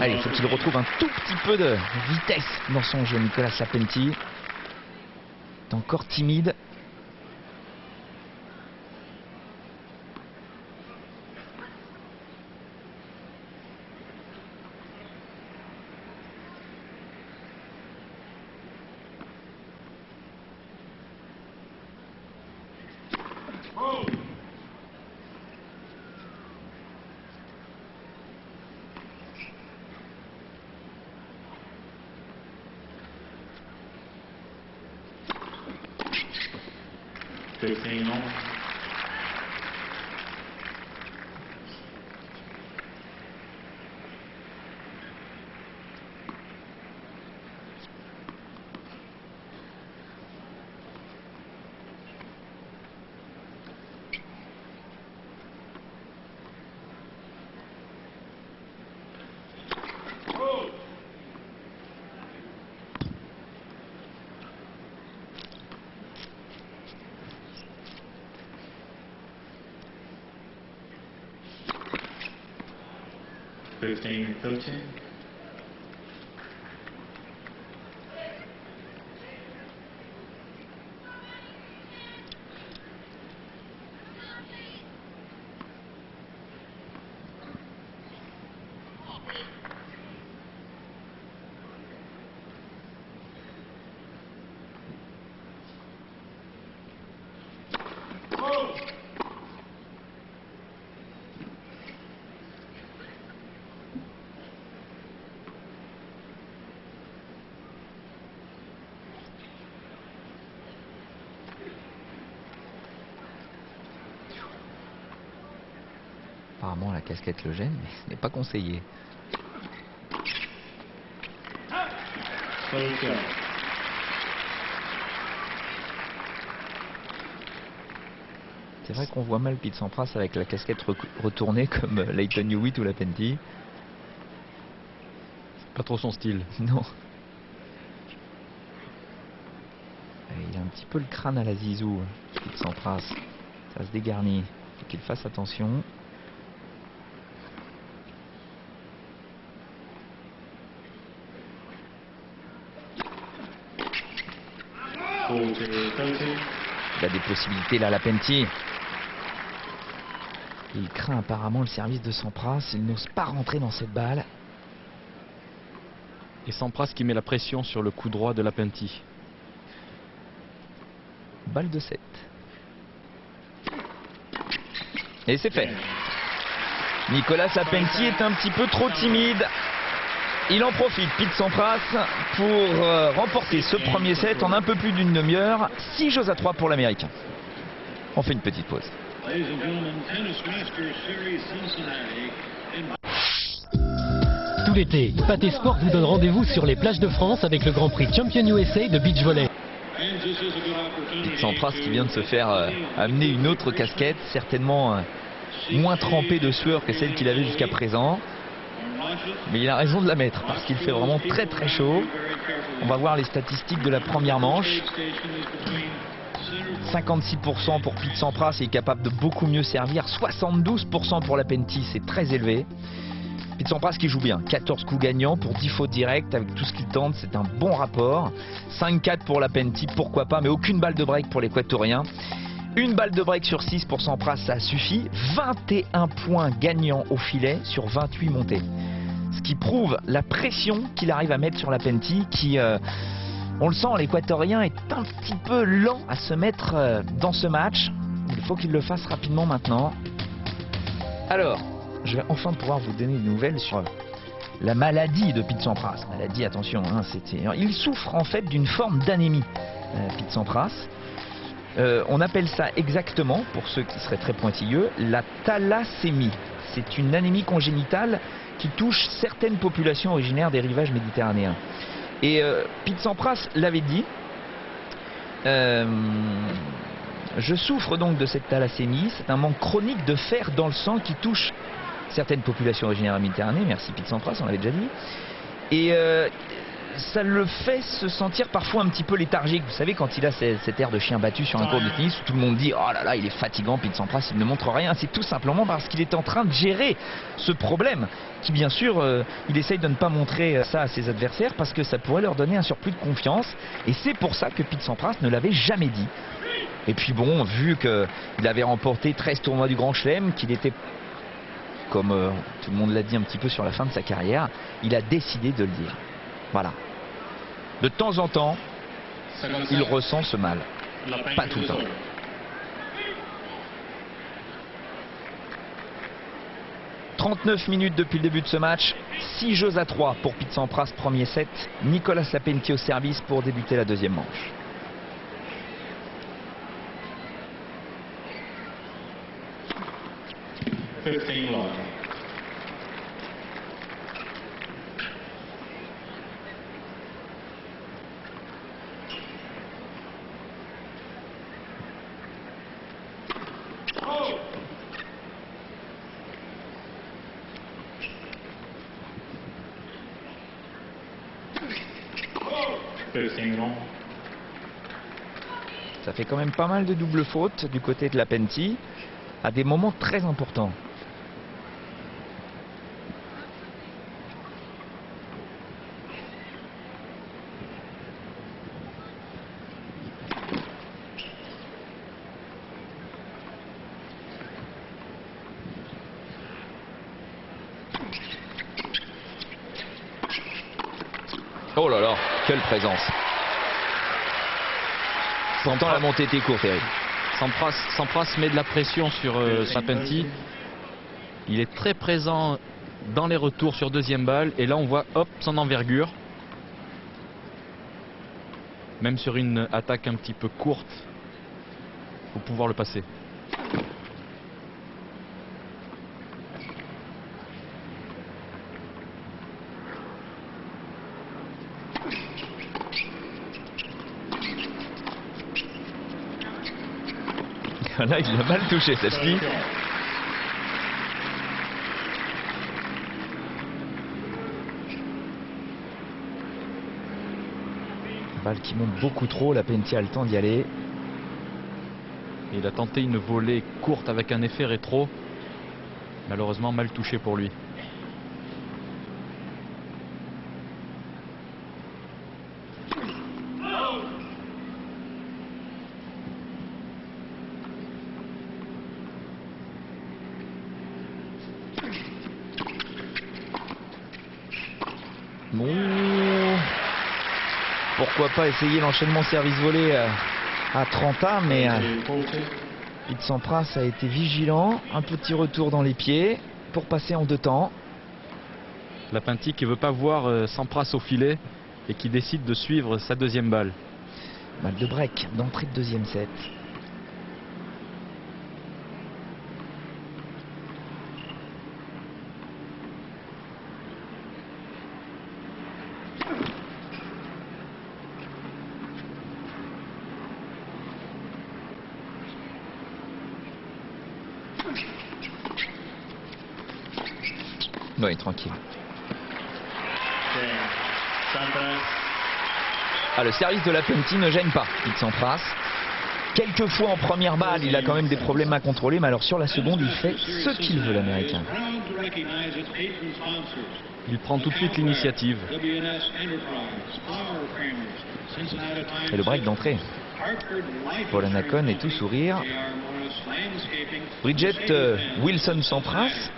Allez, il faut qu'il retrouve un tout petit peu de vitesse dans son jeu, Nicolas Lapentti. Est encore timide. Apparemment la casquette le gêne, mais ce n'est pas conseillé. C'est vrai qu'on voit mal Pete Sampras avec la casquette retournée comme Lleyton Hewitt ou Lapentti. C'est pas trop son style. Non. Il a un petit peu le crâne à la Zizou, Pete Sampras. Ça se dégarnit. Il faut qu'il fasse attention. Il a des possibilités là, Lapentti. Il craint apparemment le service de Sampras. Il n'ose pas rentrer dans cette balle. Et Sampras qui met la pression sur le coup droit de Lapentti. Balle de 7. Et c'est fait. Nicolas Lapentti est un petit peu trop timide. Il en profite, Pete Sampras, pour remporter ce premier set en un peu plus d'une demi-heure. 6-3 pour l'Américain. On fait une petite pause. Tout l'été, Pathé Sport vous donne rendez-vous sur les plages de France avec le Grand Prix Champion USA de beach volley. Pete Sampras qui vient de se faire amener une autre casquette, certainement moins trempée de sueur que celle qu'il avait jusqu'à présent. Mais il a raison de la mettre parce qu'il fait vraiment très très chaud. On va voir les statistiques de la première manche. 56% pour Pete Sampras, il est capable de beaucoup mieux servir. 72% pour Lapentti, c'est très élevé. Pete Sampras qui joue bien, 14 coups gagnants pour 10 fautes directes avec tout ce qu'il tente, c'est un bon rapport. 5-4 pour Lapentti, pourquoi pas, mais aucune balle de break pour l'Équatorien. Une balle de break sur 6 pour Sampras, ça suffit. 21 points gagnants au filet sur 28 montées. Ce qui prouve la pression qu'il arrive à mettre sur Lapentti qui, on le sent, l'Équatorien est un petit peu lent à se mettre dans ce match. Il faut qu'il le fasse rapidement maintenant. Alors, je vais enfin pouvoir vous donner des nouvelles sur la maladie de Pete Sampras. Maladie, attention, hein, il souffre en fait d'une forme d'anémie, Pete Sampras. On appelle ça exactement, pour ceux qui seraient très pointilleux, la thalassémie. C'est une anémie congénitale qui touche certaines populations originaires des rivages méditerranéens. Et Pete Sampras l'avait dit, je souffre donc de cette thalassémie, c'est un manque chronique de fer dans le sang qui touche certaines populations originaires de la Méditerranée. Merci Pete Sampras, on l'avait déjà dit. Et ça le fait se sentir parfois un petit peu léthargique. Vous savez, quand il a cet air de chien battu sur un court de tennis où tout le monde dit oh là là, il est fatigant, Pete Sampras, il ne montre rien. C'est tout simplement parce qu'il est en train de gérer ce problème qui, bien sûr, il essaye de ne pas montrer ça à ses adversaires parce que ça pourrait leur donner un surplus de confiance. Et c'est pour ça que Pete Sampras ne l'avait jamais dit. Et puis bon, vu qu'il avait remporté 13 tournois du Grand Chelem, qu'il était, comme tout le monde l'a dit un petit peu sur la fin de sa carrière, il a décidé de le dire. Voilà. De temps en temps, il ressent ce mal. Pas tout le temps. « 39 minutes depuis le début de ce match. 6-3 pour Pete Sampras, premier set. Nicolas Lapentti au service pour débuter la deuxième manche. Ça fait quand même pas mal de doubles fautes du côté de Lapentti à des moments très importants. Oh là là, quelle présence. Pourtant la montée était courte, Eric. Sampras met de la pression sur Lapentti. Il est très présent dans les retours sur deuxième balle. Et là, on voit, hop, son envergure. Même sur une attaque un petit peu courte, il faut pouvoir le passer. Là, il a mal touché celle-ci. Balle qui monte beaucoup trop, Lapentti a le temps d'y aller. Il a tenté une volée courte avec un effet rétro. Malheureusement mal touché pour lui. Bon, pourquoi pas essayer l'enchaînement service-volé à 30 A, mais Pete Sampras a été vigilant. Un petit retour dans les pieds pour passer en 2 temps. Lapentti qui ne veut pas voir Sampras au filet et qui décide de suivre sa deuxième balle. Balle de break d'entrée de deuxième set. Oui, tranquille. Ah, le service de Lapentti ne gêne pas Pete Sampras. Quelquefois en première balle, il a quand même des problèmes à contrôler, mais alors sur la seconde, il fait ce qu'il veut, l'Américain. Il prend tout de suite l'initiative. Et le break d'entrée. Paul Annacone est tout sourire. Bridget Wilson Sampras,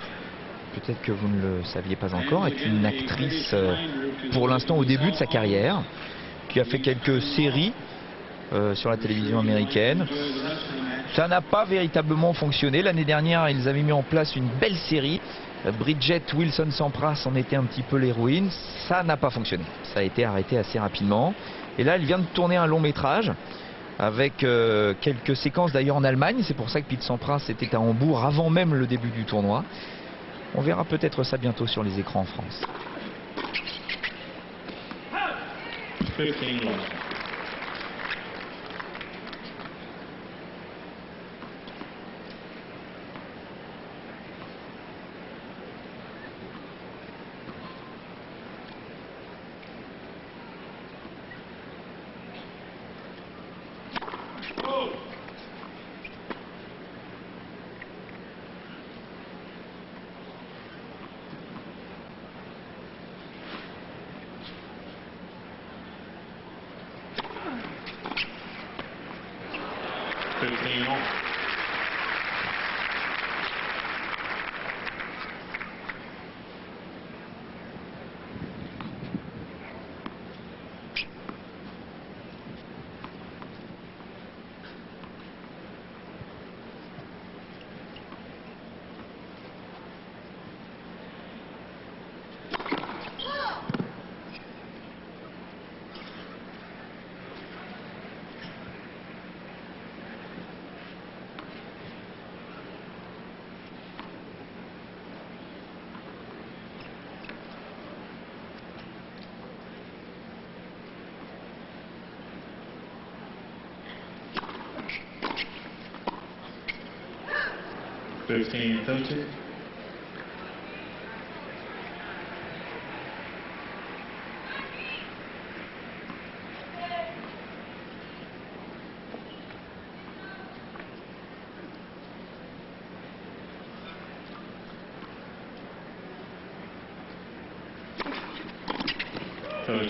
peut-être que vous ne le saviez pas encore, est une actrice pour l'instant au début de sa carrière, qui a fait quelques séries sur la télévision américaine. Ça n'a pas véritablement fonctionné. L'année dernière, ils avaient mis en place une belle série. Bridget Wilson Sampras en était un petit peu l'héroïne. Ça n'a pas fonctionné. Ça a été arrêté assez rapidement. Et là, elle vient de tourner un long métrage avec quelques séquences d'ailleurs en Allemagne. C'est pour ça que Pete Sampras était à Hambourg avant même le début du tournoi. On verra peut-être ça bientôt sur les écrans en France. 15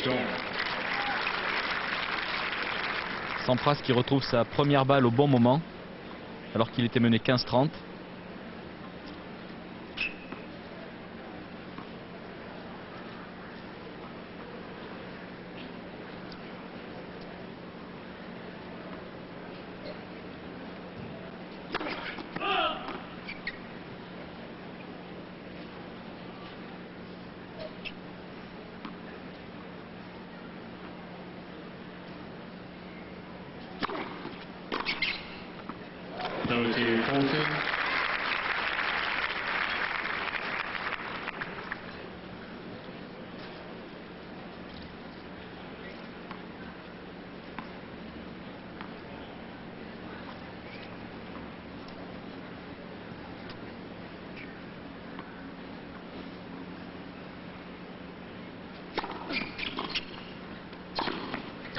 on. Sampras qui retrouve sa première balle au bon moment, alors qu'il était mené 15-30. 14.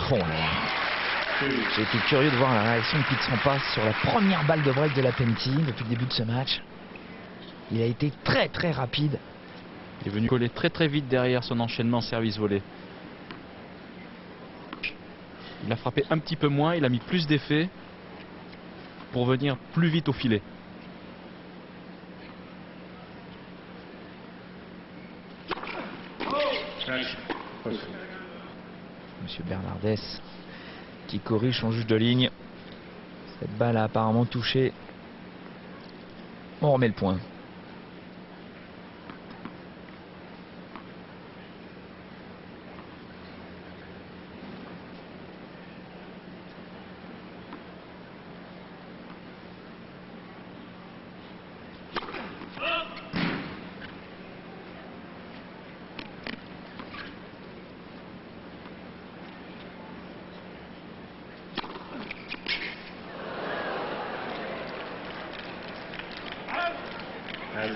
Oh là là. J'ai été curieux de voir la réaction de Pete Sampras sur la première balle de break de Lapentti depuis le début de ce match. Il a été très très rapide. Il est venu coller très très vite derrière son enchaînement service-volé. Il a frappé un petit peu moins, il a mis plus d'effet pour venir plus vite au filet. Monsieur Bernardès qui corrige son juge de ligne. Cette balle a apparemment touché. On remet le point.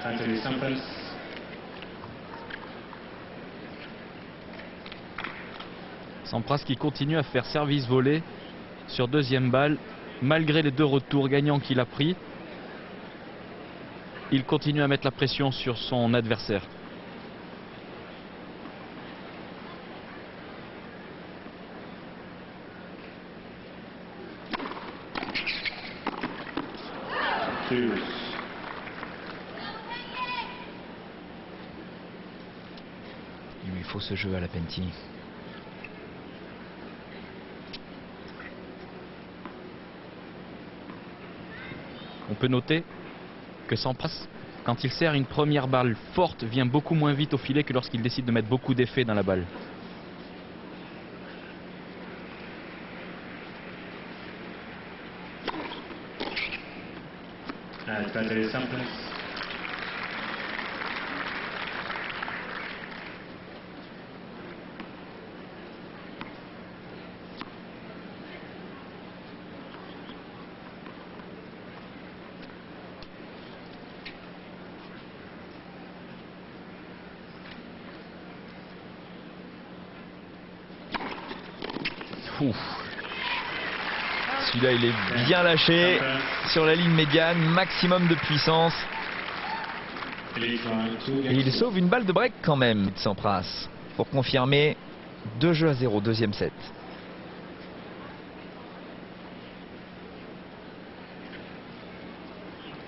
Anthony Sampras. Sampras qui continue à faire service volé sur deuxième balle, malgré les deux retours gagnants qu'il a pris. Il continue à mettre la pression sur son adversaire. Il lui faut ce jeu à Lapentti. On peut noter que Sampras, quand il sert une première balle forte, vient beaucoup moins vite au filet que lorsqu'il décide de mettre beaucoup d'effet dans la balle. Anthony Sampras. Celui-là il est bien lâché sur la ligne médiane, maximum de puissance. Et il sauve une balle de break quand même, Sampras, pour confirmer 2-0, deuxième set.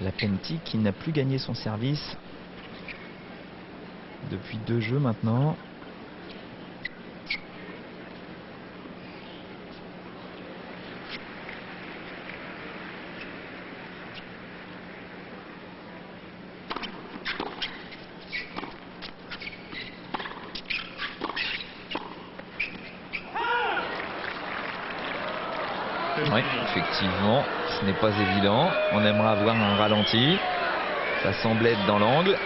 Lapentti qui n'a plus gagné son service depuis 2 jeux maintenant. Oui, effectivement, ce n'est pas évident. On aimerait avoir un ralenti. Ça semble être dans l'angle.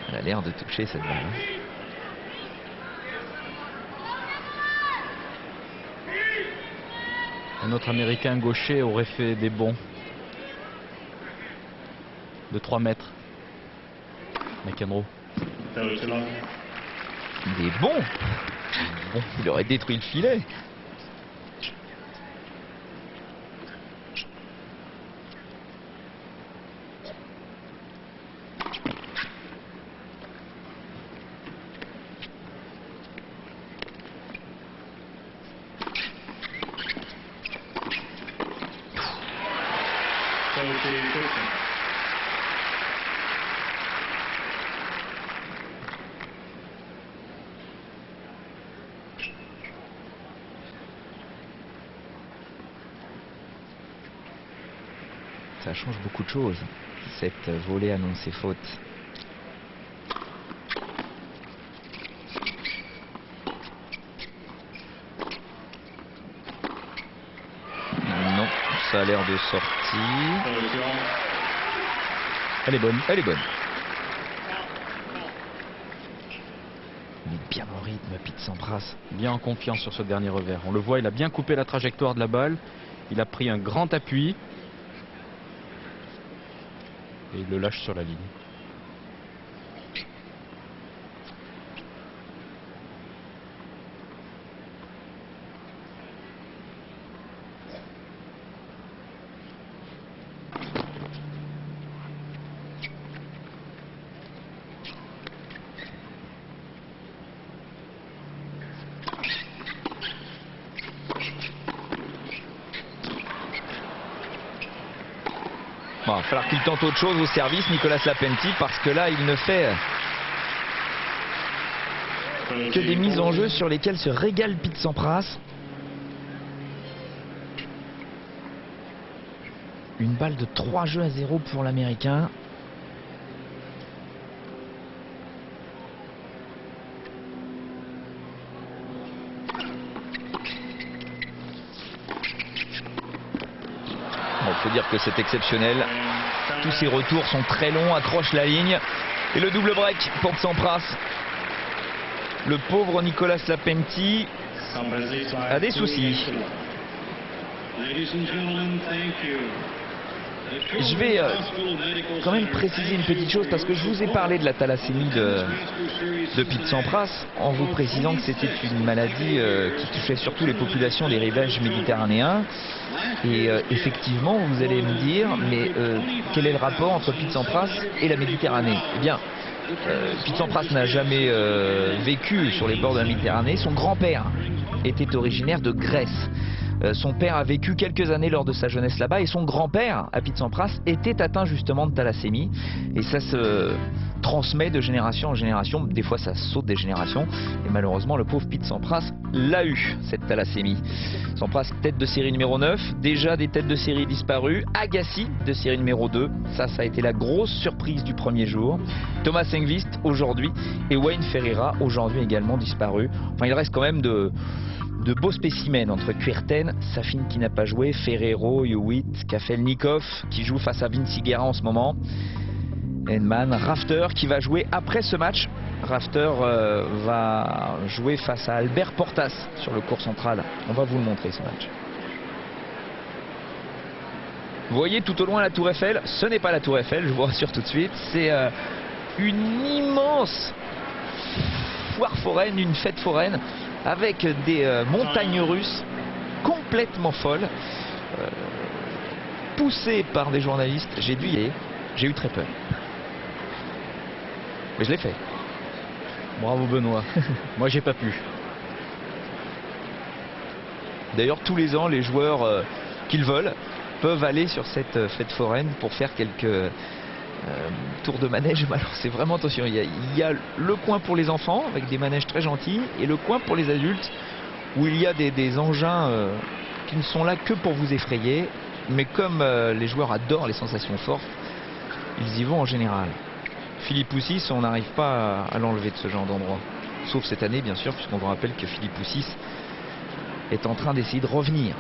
Elle a l'air de toucher cette balle. Un autre Américain gaucher aurait fait des bons de 3 mètres. McEnroe. Des bons. Bon, il aurait détruit le filet. Ça change beaucoup de choses, cette volée annoncée faute. ça a l'air de sortir. Elle est bonne. Elle est bonne. Il est bien en rythme, Pete Sampras. Bien en confiance sur ce dernier revers. On le voit, il a bien coupé la trajectoire de la balle. Il a pris un grand appui. Et il le lâche sur la ligne. Bon, il va falloir qu'il tente autre chose au service, Nicolas Lapenti, parce que là, il ne fait que des mises en jeu sur lesquelles se régale Pete Sampras. Une balle de 3 jeux à 0 pour l'Américain. Il faut dire que c'est exceptionnel. Tous ses retours sont très longs, accroche la ligne. Et le double break pour Sampras. Le pauvre Nicolas Lapenti a des soucis. Je vais quand même préciser une petite chose, parce que je vous ai parlé de la thalassémie de Pete Sampras en vous précisant que c'était une maladie qui touchait surtout les populations des rivages méditerranéens. Et effectivement, vous allez me dire, mais quel est le rapport entre Pete Sampras et la Méditerranée? Eh bien, Pete Sampras n'a jamais vécu sur les bords de la Méditerranée. Son grand-père était originaire de Grèce. Son père a vécu quelques années lors de sa jeunesse là-bas, et son grand-père, à Pete Sampras, était atteint justement de thalassémie. Et ça se transmet de génération en génération. Des fois, ça saute des générations. Et malheureusement, le pauvre Pete Sampras l'a eu, cette thalassémie. Sampras, tête de série numéro 9. Déjà des têtes de série disparues. Agassi, de série numéro 2. Ça a été la grosse surprise du premier jour. Thomas Enqvist, aujourd'hui. Et Wayne Ferreira, aujourd'hui également disparu. Enfin, il reste quand même de beaux spécimens entre Kuerten, Safin qui n'a pas joué, Ferrero, Hewitt, Kafelnikov qui joue face à Vinci Guerra en ce moment, Henman, Rafter qui va jouer après ce match. Rafter va jouer face à Albert Portas sur le court central. On va vous le montrer, ce match. Vous voyez tout au loin la tour Eiffel? Ce n'est pas la tour Eiffel, je vous rassure tout de suite. C'est une immense foire foraine, une fête foraine, avec des montagnes russes complètement folles, poussées par des journalistes. J'ai dû y aller, j'ai eu très peur. Mais je l'ai fait. Bravo Benoît. Moi j'ai pas pu. D'ailleurs, tous les ans, les joueurs qui le veulent peuvent aller sur cette fête foraine pour faire quelques tour de manège. Alors c'est vraiment, attention, il y a le coin pour les enfants avec des manèges très gentils, et le coin pour les adultes où il y a des engins qui ne sont là que pour vous effrayer, mais comme les joueurs adorent les sensations fortes, ils y vont en général. Philippe Poussis, on n'arrive pas à l'enlever de ce genre d'endroit, sauf cette année bien sûr, puisqu'on vous rappelle que Philippe Poussis est en train d'essayer de revenir.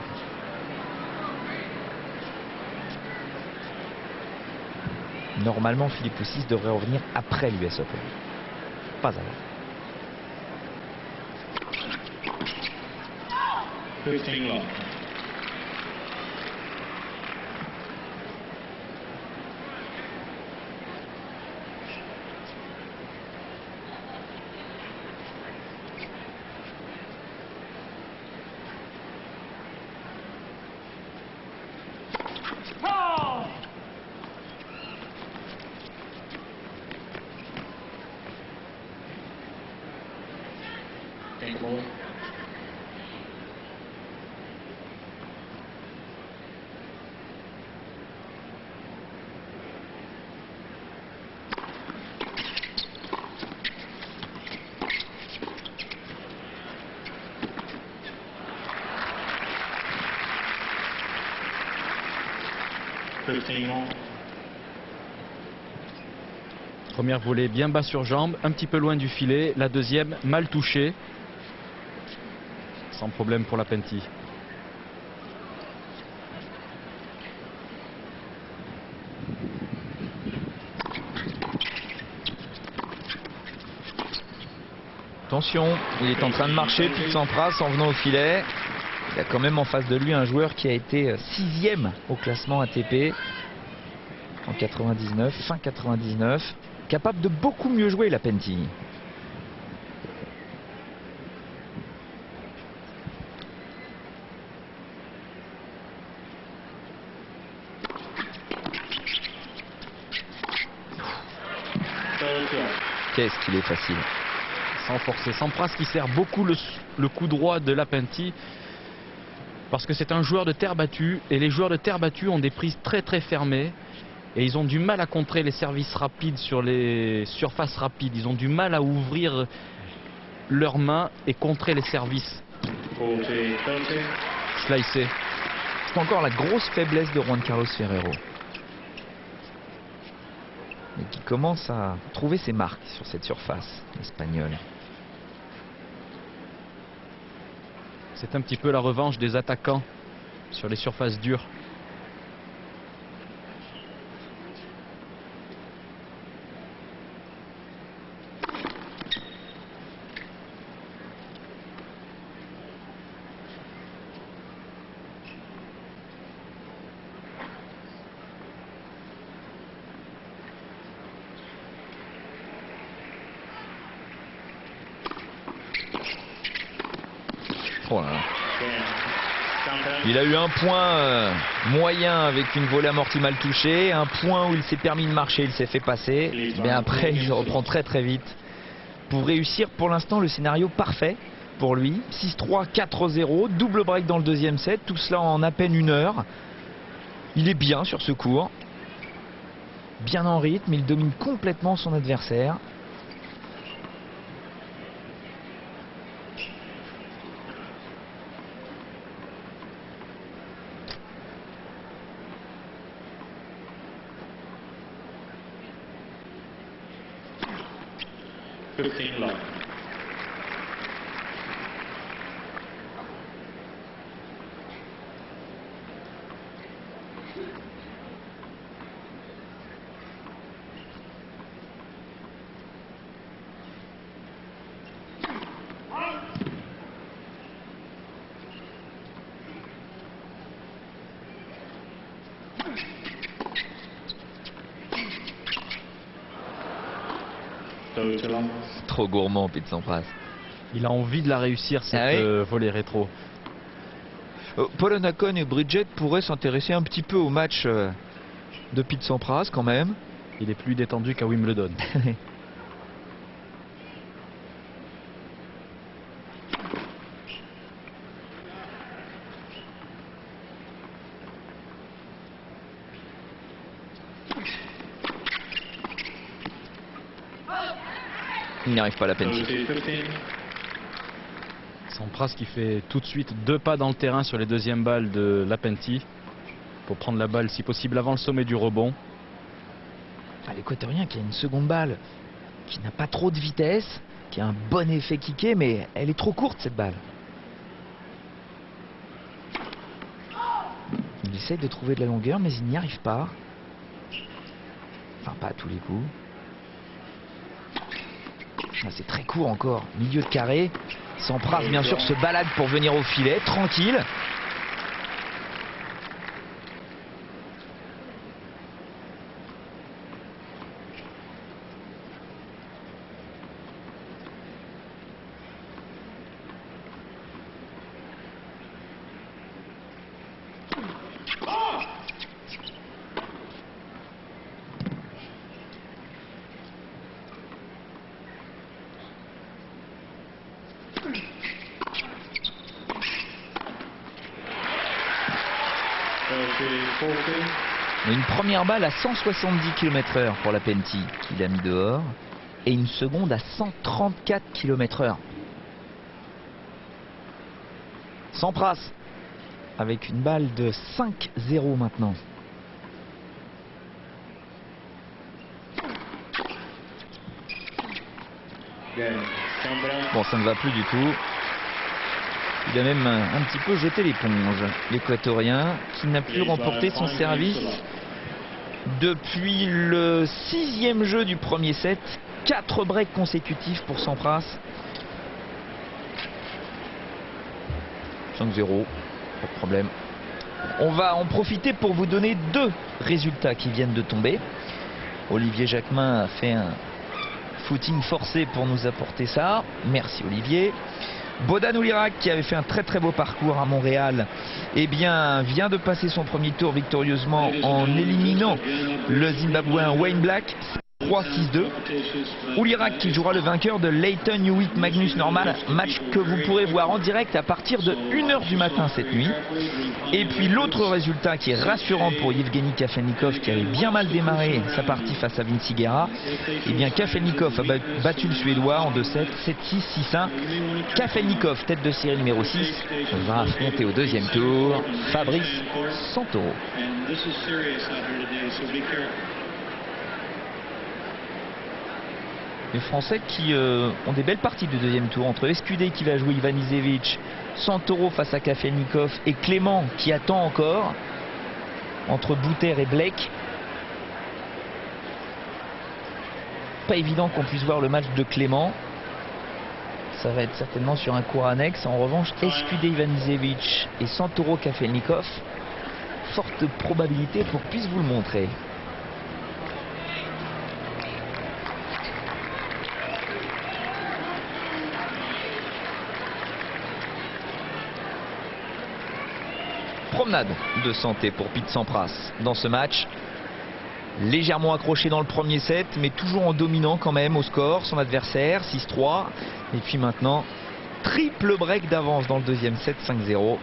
Normalement, Philippe Poussis devrait revenir après l'US Open. Pas avant. Première volée bien bas sur jambe, un petit peu loin du filet. La deuxième mal touchée. Sans problème pour Lapenti. Attention, il est en train de marcher, Pete Sampras en venant au filet. Il a quand même en face de lui un joueur qui a été 6e au classement ATP en 99, fin 99, capable de beaucoup mieux jouer, Lapentti. Qu'est-ce qu'il est facile. Sans forcer. Sampras qui sert beaucoup le coup droit de Lapentti parce que c'est un joueur de terre battue et les joueurs de terre battue ont des prises très très fermées et ils ont du mal à contrer les services rapides sur les surfaces rapides. Ils ont du mal à ouvrir leurs mains et contrer les services. Slicé. C'est encore la grosse faiblesse de Juan Carlos Ferrero. Et qui commence à trouver ses marques sur cette surface espagnole. C'est un petit peu la revanche des attaquants sur les surfaces dures. Oh là là. Il a eu un point moyen avec une volée amortie mal touchée, un point où il s'est permis de marcher, il s'est fait passer, mais après il se reprend très très vite pour réussir pour l'instant le scénario parfait pour lui. 6-3, 4-0, double break dans le deuxième set, tout cela en à peine 1 heure. Il est bien sur ce court, bien en rythme, il domine complètement son adversaire. Trop gourmand, Pete Sampras. Il a envie de la réussir cette volée rétro. Polonakon et Bridget pourraient s'intéresser un petit peu au match de Pete Sampras quand même. Il est plus détendu qu'à Wimbledon. Il n'y arrive pas, Lapentti. Sampras qui fait tout de suite 2 pas dans le terrain sur les deuxièmes balles de Lapentti pour prendre la balle si possible avant le sommet du rebond. L'Équatorien qui a une seconde balle qui n'a pas trop de vitesse, qui a un bon effet kické, mais elle est trop courte cette balle. Il essaie de trouver de la longueur mais il n'y arrive pas. Enfin pas à tous les coups. C'est très court encore, milieu de carré. Sampras bien sûr se balade pour venir au filet, tranquille. Une première balle à 170 km/h pour Lapentti, qu'il a mis dehors, et une seconde à 134 km/h. Sampras, avec une balle de 5-0 maintenant. Bon, ça ne va plus du tout. Il a même un petit peu jeté l'éponge, l'Équatorien, qui n'a plus remporté son service depuis le 6e jeu du premier set. 4 breaks consécutifs pour Sampras. 5-0, pas de problème. On va en profiter pour vous donner deux résultats qui viennent de tomber. Olivier Jacquemin a fait un footing forcé pour nous apporter ça. Merci Olivier. Bodan Ulirak, qui avait fait un très très beau parcours à Montréal, eh bien, vient de passer son premier tour victorieusement en éliminant le Zimbabwéen Wayne Black. 3-6-2. Ulirak qui jouera le vainqueur de Leighton Hewitt Magnus Norman, match que vous pourrez voir en direct à partir de 1 h du matin cette nuit. Et puis l'autre résultat qui est rassurant pour Yevgeny Kafelnikov, qui avait bien mal démarré sa partie face à Vinci Guerra, eh bien Kafelnikov a battu le Suédois en 2-7, 7-6, 6-1. Kafelnikov, tête de série numéro 6, va affronter au deuxième tour Fabrice Santoro. Les Français qui ont des belles parties de deuxième tour, entre Escudé qui va jouer Ivanisevic, Santoro face à Kafelnikov et Clément qui attend encore, entre Bouter et Blake. Pas évident qu'on puisse voir le match de Clément. Ça va être certainement sur un cours annexe. En revanche, Escudé Ivanisevic et Santoro Kafelnikov, forte probabilité pour que puisse vous le montrer. Promenade de santé pour Pete Sampras dans ce match. Légèrement accroché dans le premier set, mais toujours en dominant quand même au score son adversaire, 6-3. Et puis maintenant, triple break d'avance dans le deuxième set, 5-0.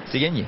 C'est gagné.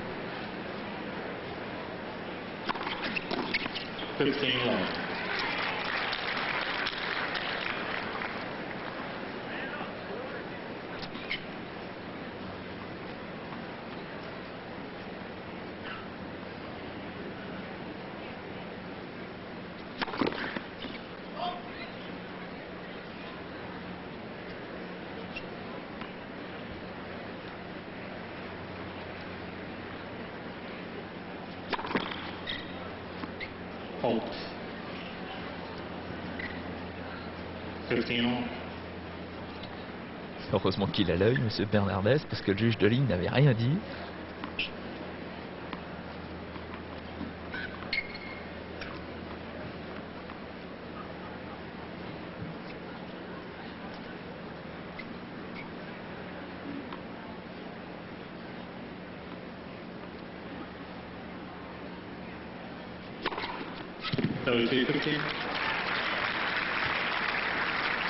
Heureusement qu'il a l'œil, monsieur Bernardès, parce que le juge de ligne n'avait rien dit.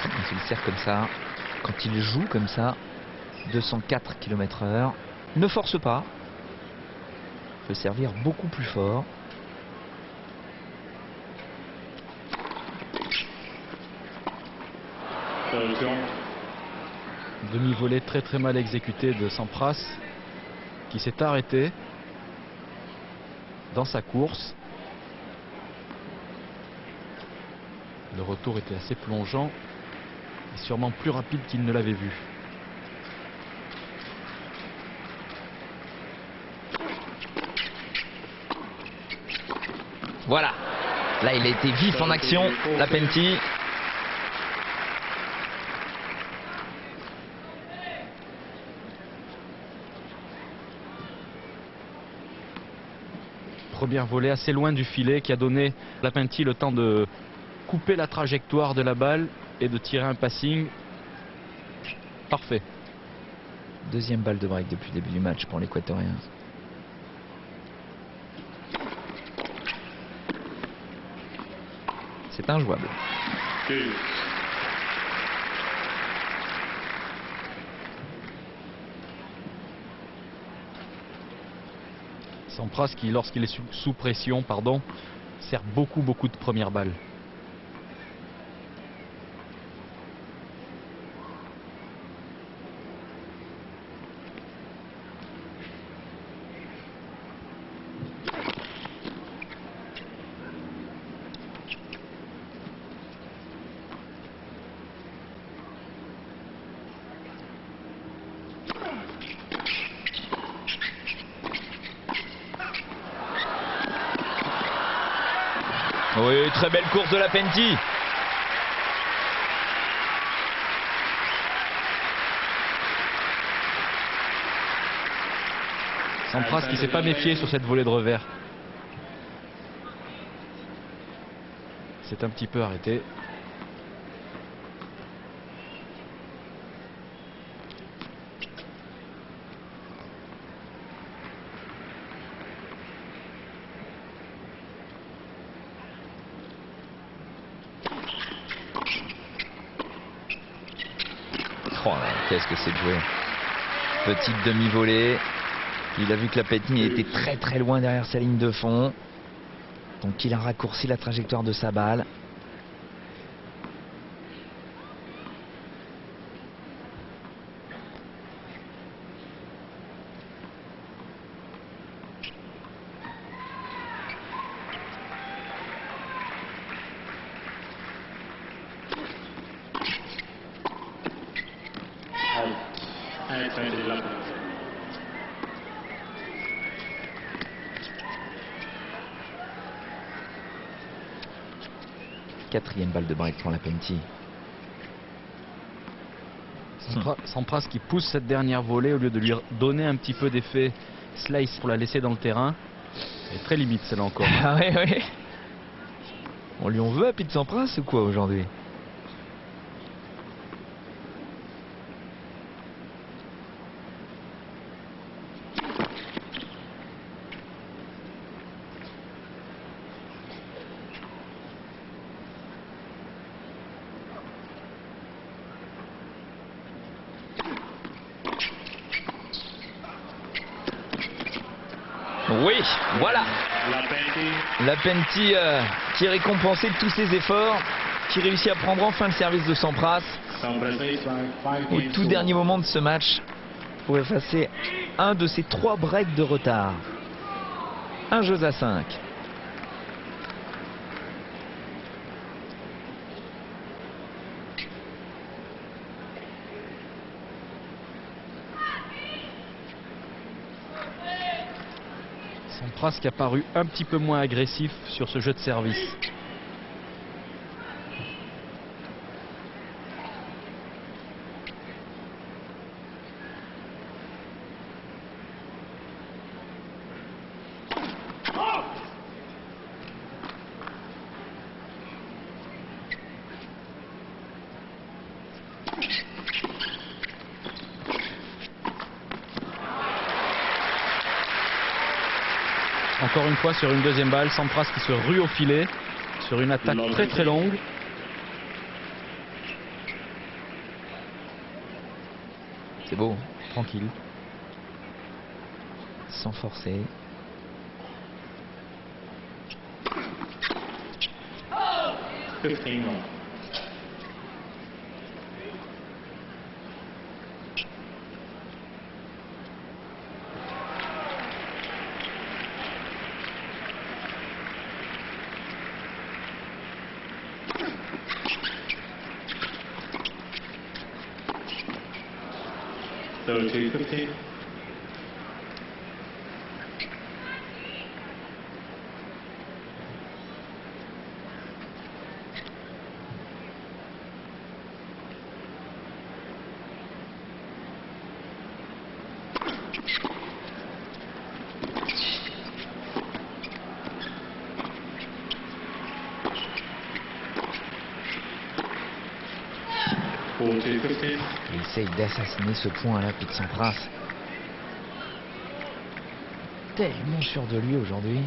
Quand il sert comme ça, quand il joue comme ça, 204 km/h, ne force pas, peut servir beaucoup plus fort. Demi-volée très très mal exécuté de Sampras, qui s'est arrêté dans sa course. Le retour était assez plongeant et sûrement plus rapide qu'il ne l'avait vu. Voilà, là il a été vif en action, Lapentti. Première volée assez loin du filet qui a donné à Lapentti le temps de couper la trajectoire de la balle et de tirer un passing parfait. Deuxième balle de break depuis le début du match pour l'Équatorien. C'est injouable. Sampras qui, lorsqu'il est sous pression, sert beaucoup de premières balles. Oui, très belle course de Lapentti. Sampras qui s'est pas méfié sur cette volée de revers. C'est un petit peu arrêté. Oh là, qu'est-ce que c'est de jouer. Petite demi-volée. Il a vu que la Petny était très très loin derrière sa ligne de fond. Donc il a raccourci la trajectoire de sa balle. Quatrième balle de break pour la Penty. Sampras qui pousse cette dernière volée au lieu de lui donner un petit peu d'effet slice pour la laisser dans le terrain. Elle est très limite celle-là encore. Ah ouais, ouais. On lui en veut à Pete Sampras ou quoi aujourd'hui? Oui, voilà. La Penty qui est récompensée de tous ses efforts, qui réussit à prendre enfin le service de Sampras au tout dernier moment de ce match pour effacer un de ses 3 breaks de retard. Un jeu à 5. Sampras qui a paru un petit peu moins agressif sur ce jeu de service. Encore une fois sur une deuxième balle, Sampras qui se rue au filet sur une attaque très très longue. C'est beau, Tranquille. sans forcer. So 215. Il essaye d'assassiner ce point là, Pete Sampras. Tellement sûr de lui aujourd'hui.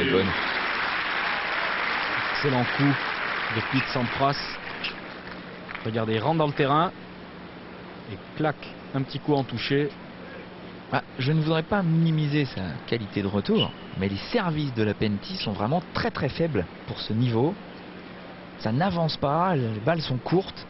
est bonne. Excellent coup de Pete Sampras. Regardez, il rentre dans le terrain et claque un petit coup en touché. Ah, je ne voudrais pas minimiser sa qualité de retour, mais les services de Lapentti sont vraiment très très faibles pour ce niveau. Ça n'avance pas, les balles sont courtes.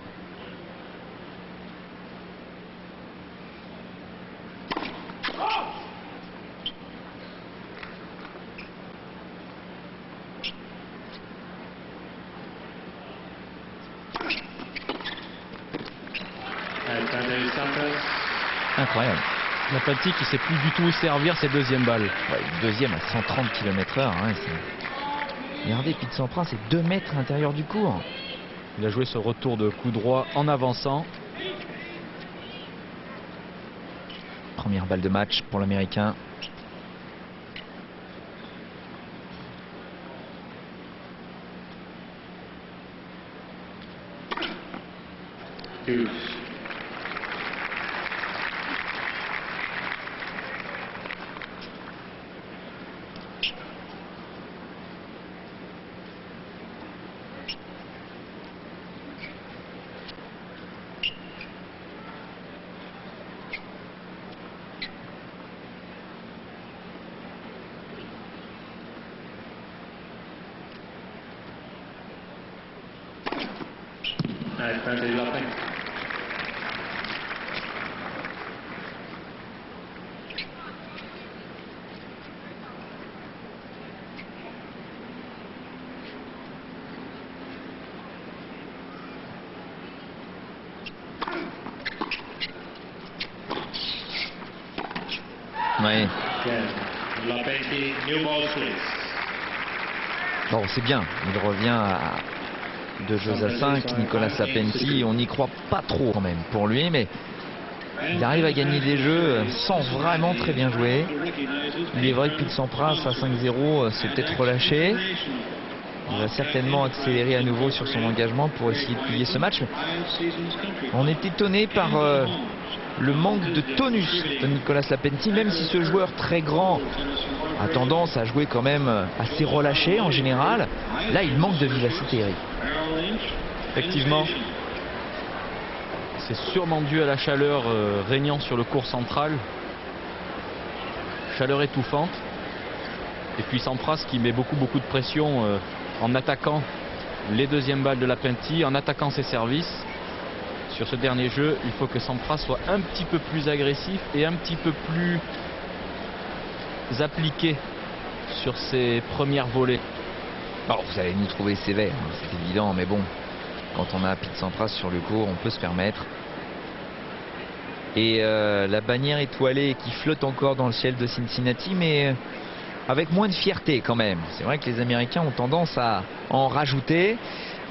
Incroyable. Lapentti qui sait plus du tout où servir ses deuxièmes balles. Ouais, deuxième à 130 km/h. Hein, regardez, Pete Sampras, c'est 2 mètres à l'intérieur du court. Il a joué ce retour de coup droit en avançant. Première balle de match pour l'Américain. Ouais. Bon, c'est bien. Il revient à 2 jeux à 5. Nicolas Lapentti, on n'y croit pas trop quand même pour lui, mais il arrive à gagner des jeux sans vraiment très bien jouer. Il est vrai que Pete Sampras à 5-0 s'est peut-être relâché. Il va certainement accélérer à nouveau sur son engagement pour essayer de plier ce match. On est étonné par le manque de tonus de Nicolas Lapentti, même si ce joueur très grand a tendance à jouer quand même assez relâché en général. Là, il manque de vivacité, Eric. Effectivement, c'est sûrement dû à la chaleur régnant sur le court central. Chaleur étouffante. Et puis Sampras qui met beaucoup de pression en attaquant les deuxièmes balles de Lapentti, en attaquant ses services. Sur ce dernier jeu, il faut que Sampras soit un petit peu plus agressif et un petit peu plus appliqué sur ses premières volées. Alors, vous allez nous trouver sévère, hein, c'est évident, mais bon, quand on a Pete Sampras sur le court, on peut se permettre. Et la bannière étoilée qui flotte encore dans le ciel de Cincinnati, mais avec moins de fierté quand même. C'est vrai que les Américains ont tendance à en rajouter.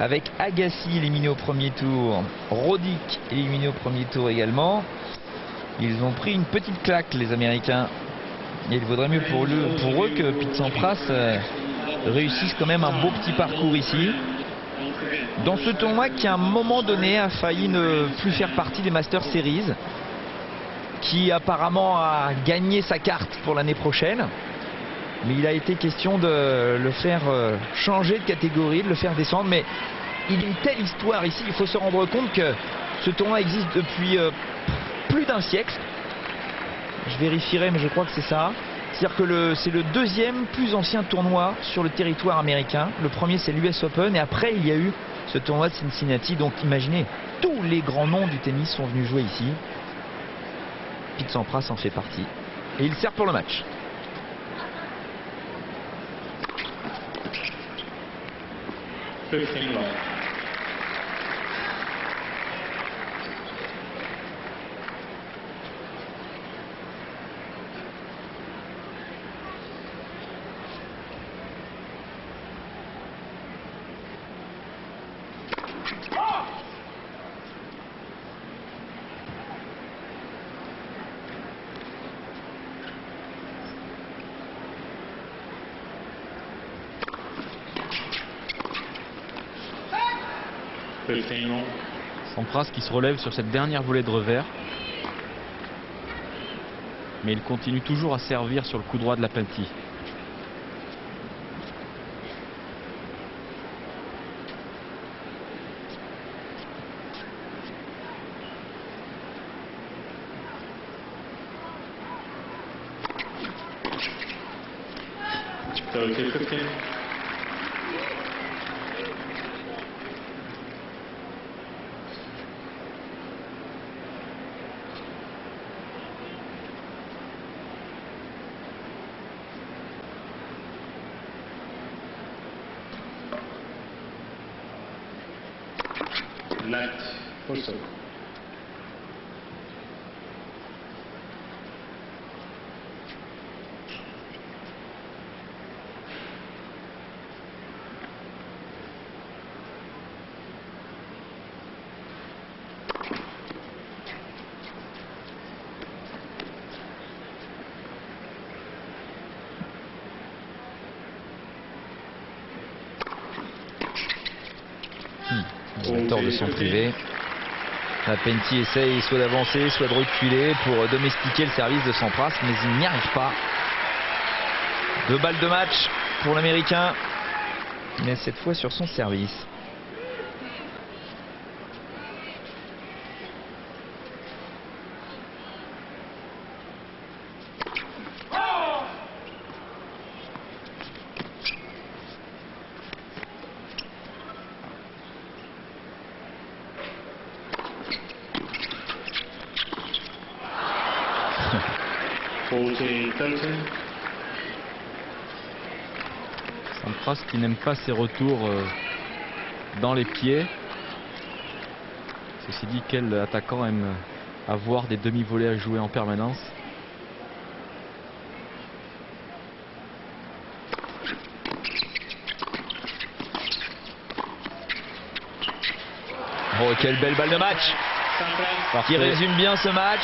Avec Agassi éliminé au premier tour, Roddick éliminé au premier tour également. Ils ont pris une petite claque, les Américains. Et il vaudrait mieux pour eux que Pete Sampras réussisse quand même un beau petit parcours ici. Dans ce tournoi qui à un moment donné a failli ne plus faire partie des Master Series. Qui apparemment a gagné sa carte pour l'année prochaine. Mais il a été question de le faire changer de catégorie, de le faire descendre. Mais il y a une telle histoire ici, il faut se rendre compte que ce tournoi existe depuis plus d'un siècle. Je vérifierai, mais je crois que c'est ça. C'est-à-dire que c'est le deuxième plus ancien tournoi sur le territoire américain. Le premier, c'est l'US Open. Et après, il y a eu ce tournoi de Cincinnati. Donc imaginez, tous les grands noms du tennis sont venus jouer ici. Pete Sampras en fait partie. Et il sert pour le match. Sampras qui se relève sur cette dernière volée de revers. Mais il continue toujours à servir sur le coup droit de Lapentti. So to 15. Net for serve. Il a tort de s'en priver. Lapentti essaye soit d'avancer, soit de reculer pour domestiquer le service de Sampras, mais il n'y arrive pas. 2 balles de match pour l'Américain, mais cette fois sur son service. Sampras qui n'aime pas ses retours dans les pieds. Ceci dit, quel attaquant aime avoir des demi-volées à jouer en permanence? Oh, quelle belle balle de match qui résume bien ce match,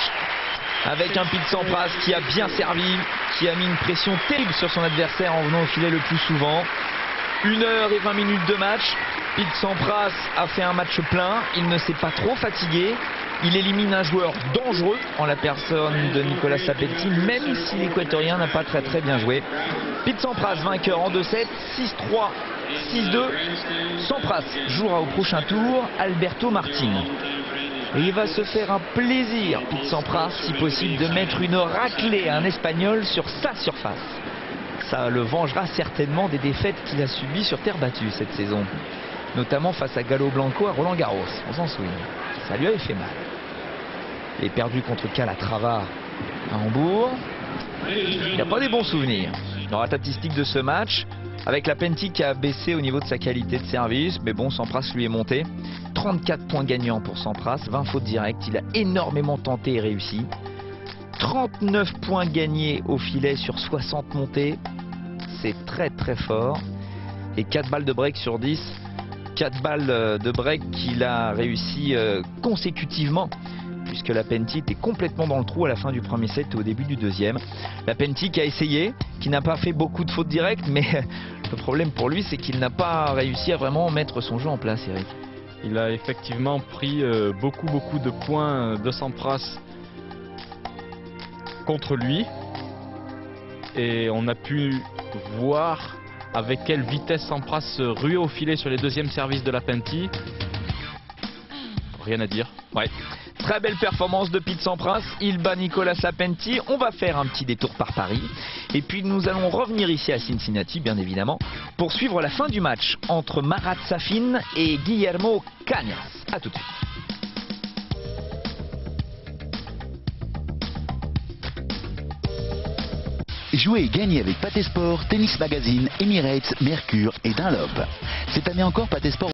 avec un Pete Sampras qui a bien servi, qui a mis une pression terrible sur son adversaire en venant au filet le plus souvent. 1h20 de match. Pete Sampras a fait un match plein, il ne s'est pas trop fatigué, il élimine un joueur dangereux en la personne de Nicolas Lapentti, même si l'équatorien n'a pas très bien joué. Pete Sampras vainqueur en 2-7, 6-3, 6-2. Sampras jouera au prochain tour Alberto Martin. Et il va se faire un plaisir, Pete Sampras, si possible, de mettre une raclée à un Espagnol sur sa surface. Ça le vengera certainement des défaites qu'il a subies sur terre battue cette saison. Notamment face à Galo Blanco à Roland Garros, on s'en souvient. Ça lui avait fait mal. Il est perdu contre Calatrava à Hambourg. Il n'a pas des bons souvenirs. Dans la statistique de ce match, avec Lapentti qui a baissé au niveau de sa qualité de service, mais bon, Sampras lui est monté. 34 points gagnants pour Sampras, 20 fautes directes, il a énormément tenté et réussi. 39 points gagnés au filet sur 60 montées, c'est très fort. Et 4 balles de break sur 10, 4 balles de break qu'il a réussi consécutivement, puisque Lapentti était complètement dans le trou à la fin du premier set et au début du deuxième. Lapentti qui a essayé, qui n'a pas fait beaucoup de fautes directes, mais le problème pour lui, c'est qu'il n'a pas réussi à vraiment mettre son jeu en place, Eric. Il a effectivement pris beaucoup de points de Sampras contre lui, et on a pu voir avec quelle vitesse Sampras se ruait au filet sur les deuxièmes services de Lapentti. Rien à dire. Ouais. Très belle performance de Pete Sampras, il bat Nicolas Lapentti. On va faire un petit détour par Paris et puis nous allons revenir ici à Cincinnati, bien évidemment, pour suivre la fin du match entre Marat Safin et Guillermo Cañas. A tout de suite. Jouez et gagnez avec Patesport, Tennis Magazine, Emirates, Mercure et Dunlop. Cette année encore, Patesport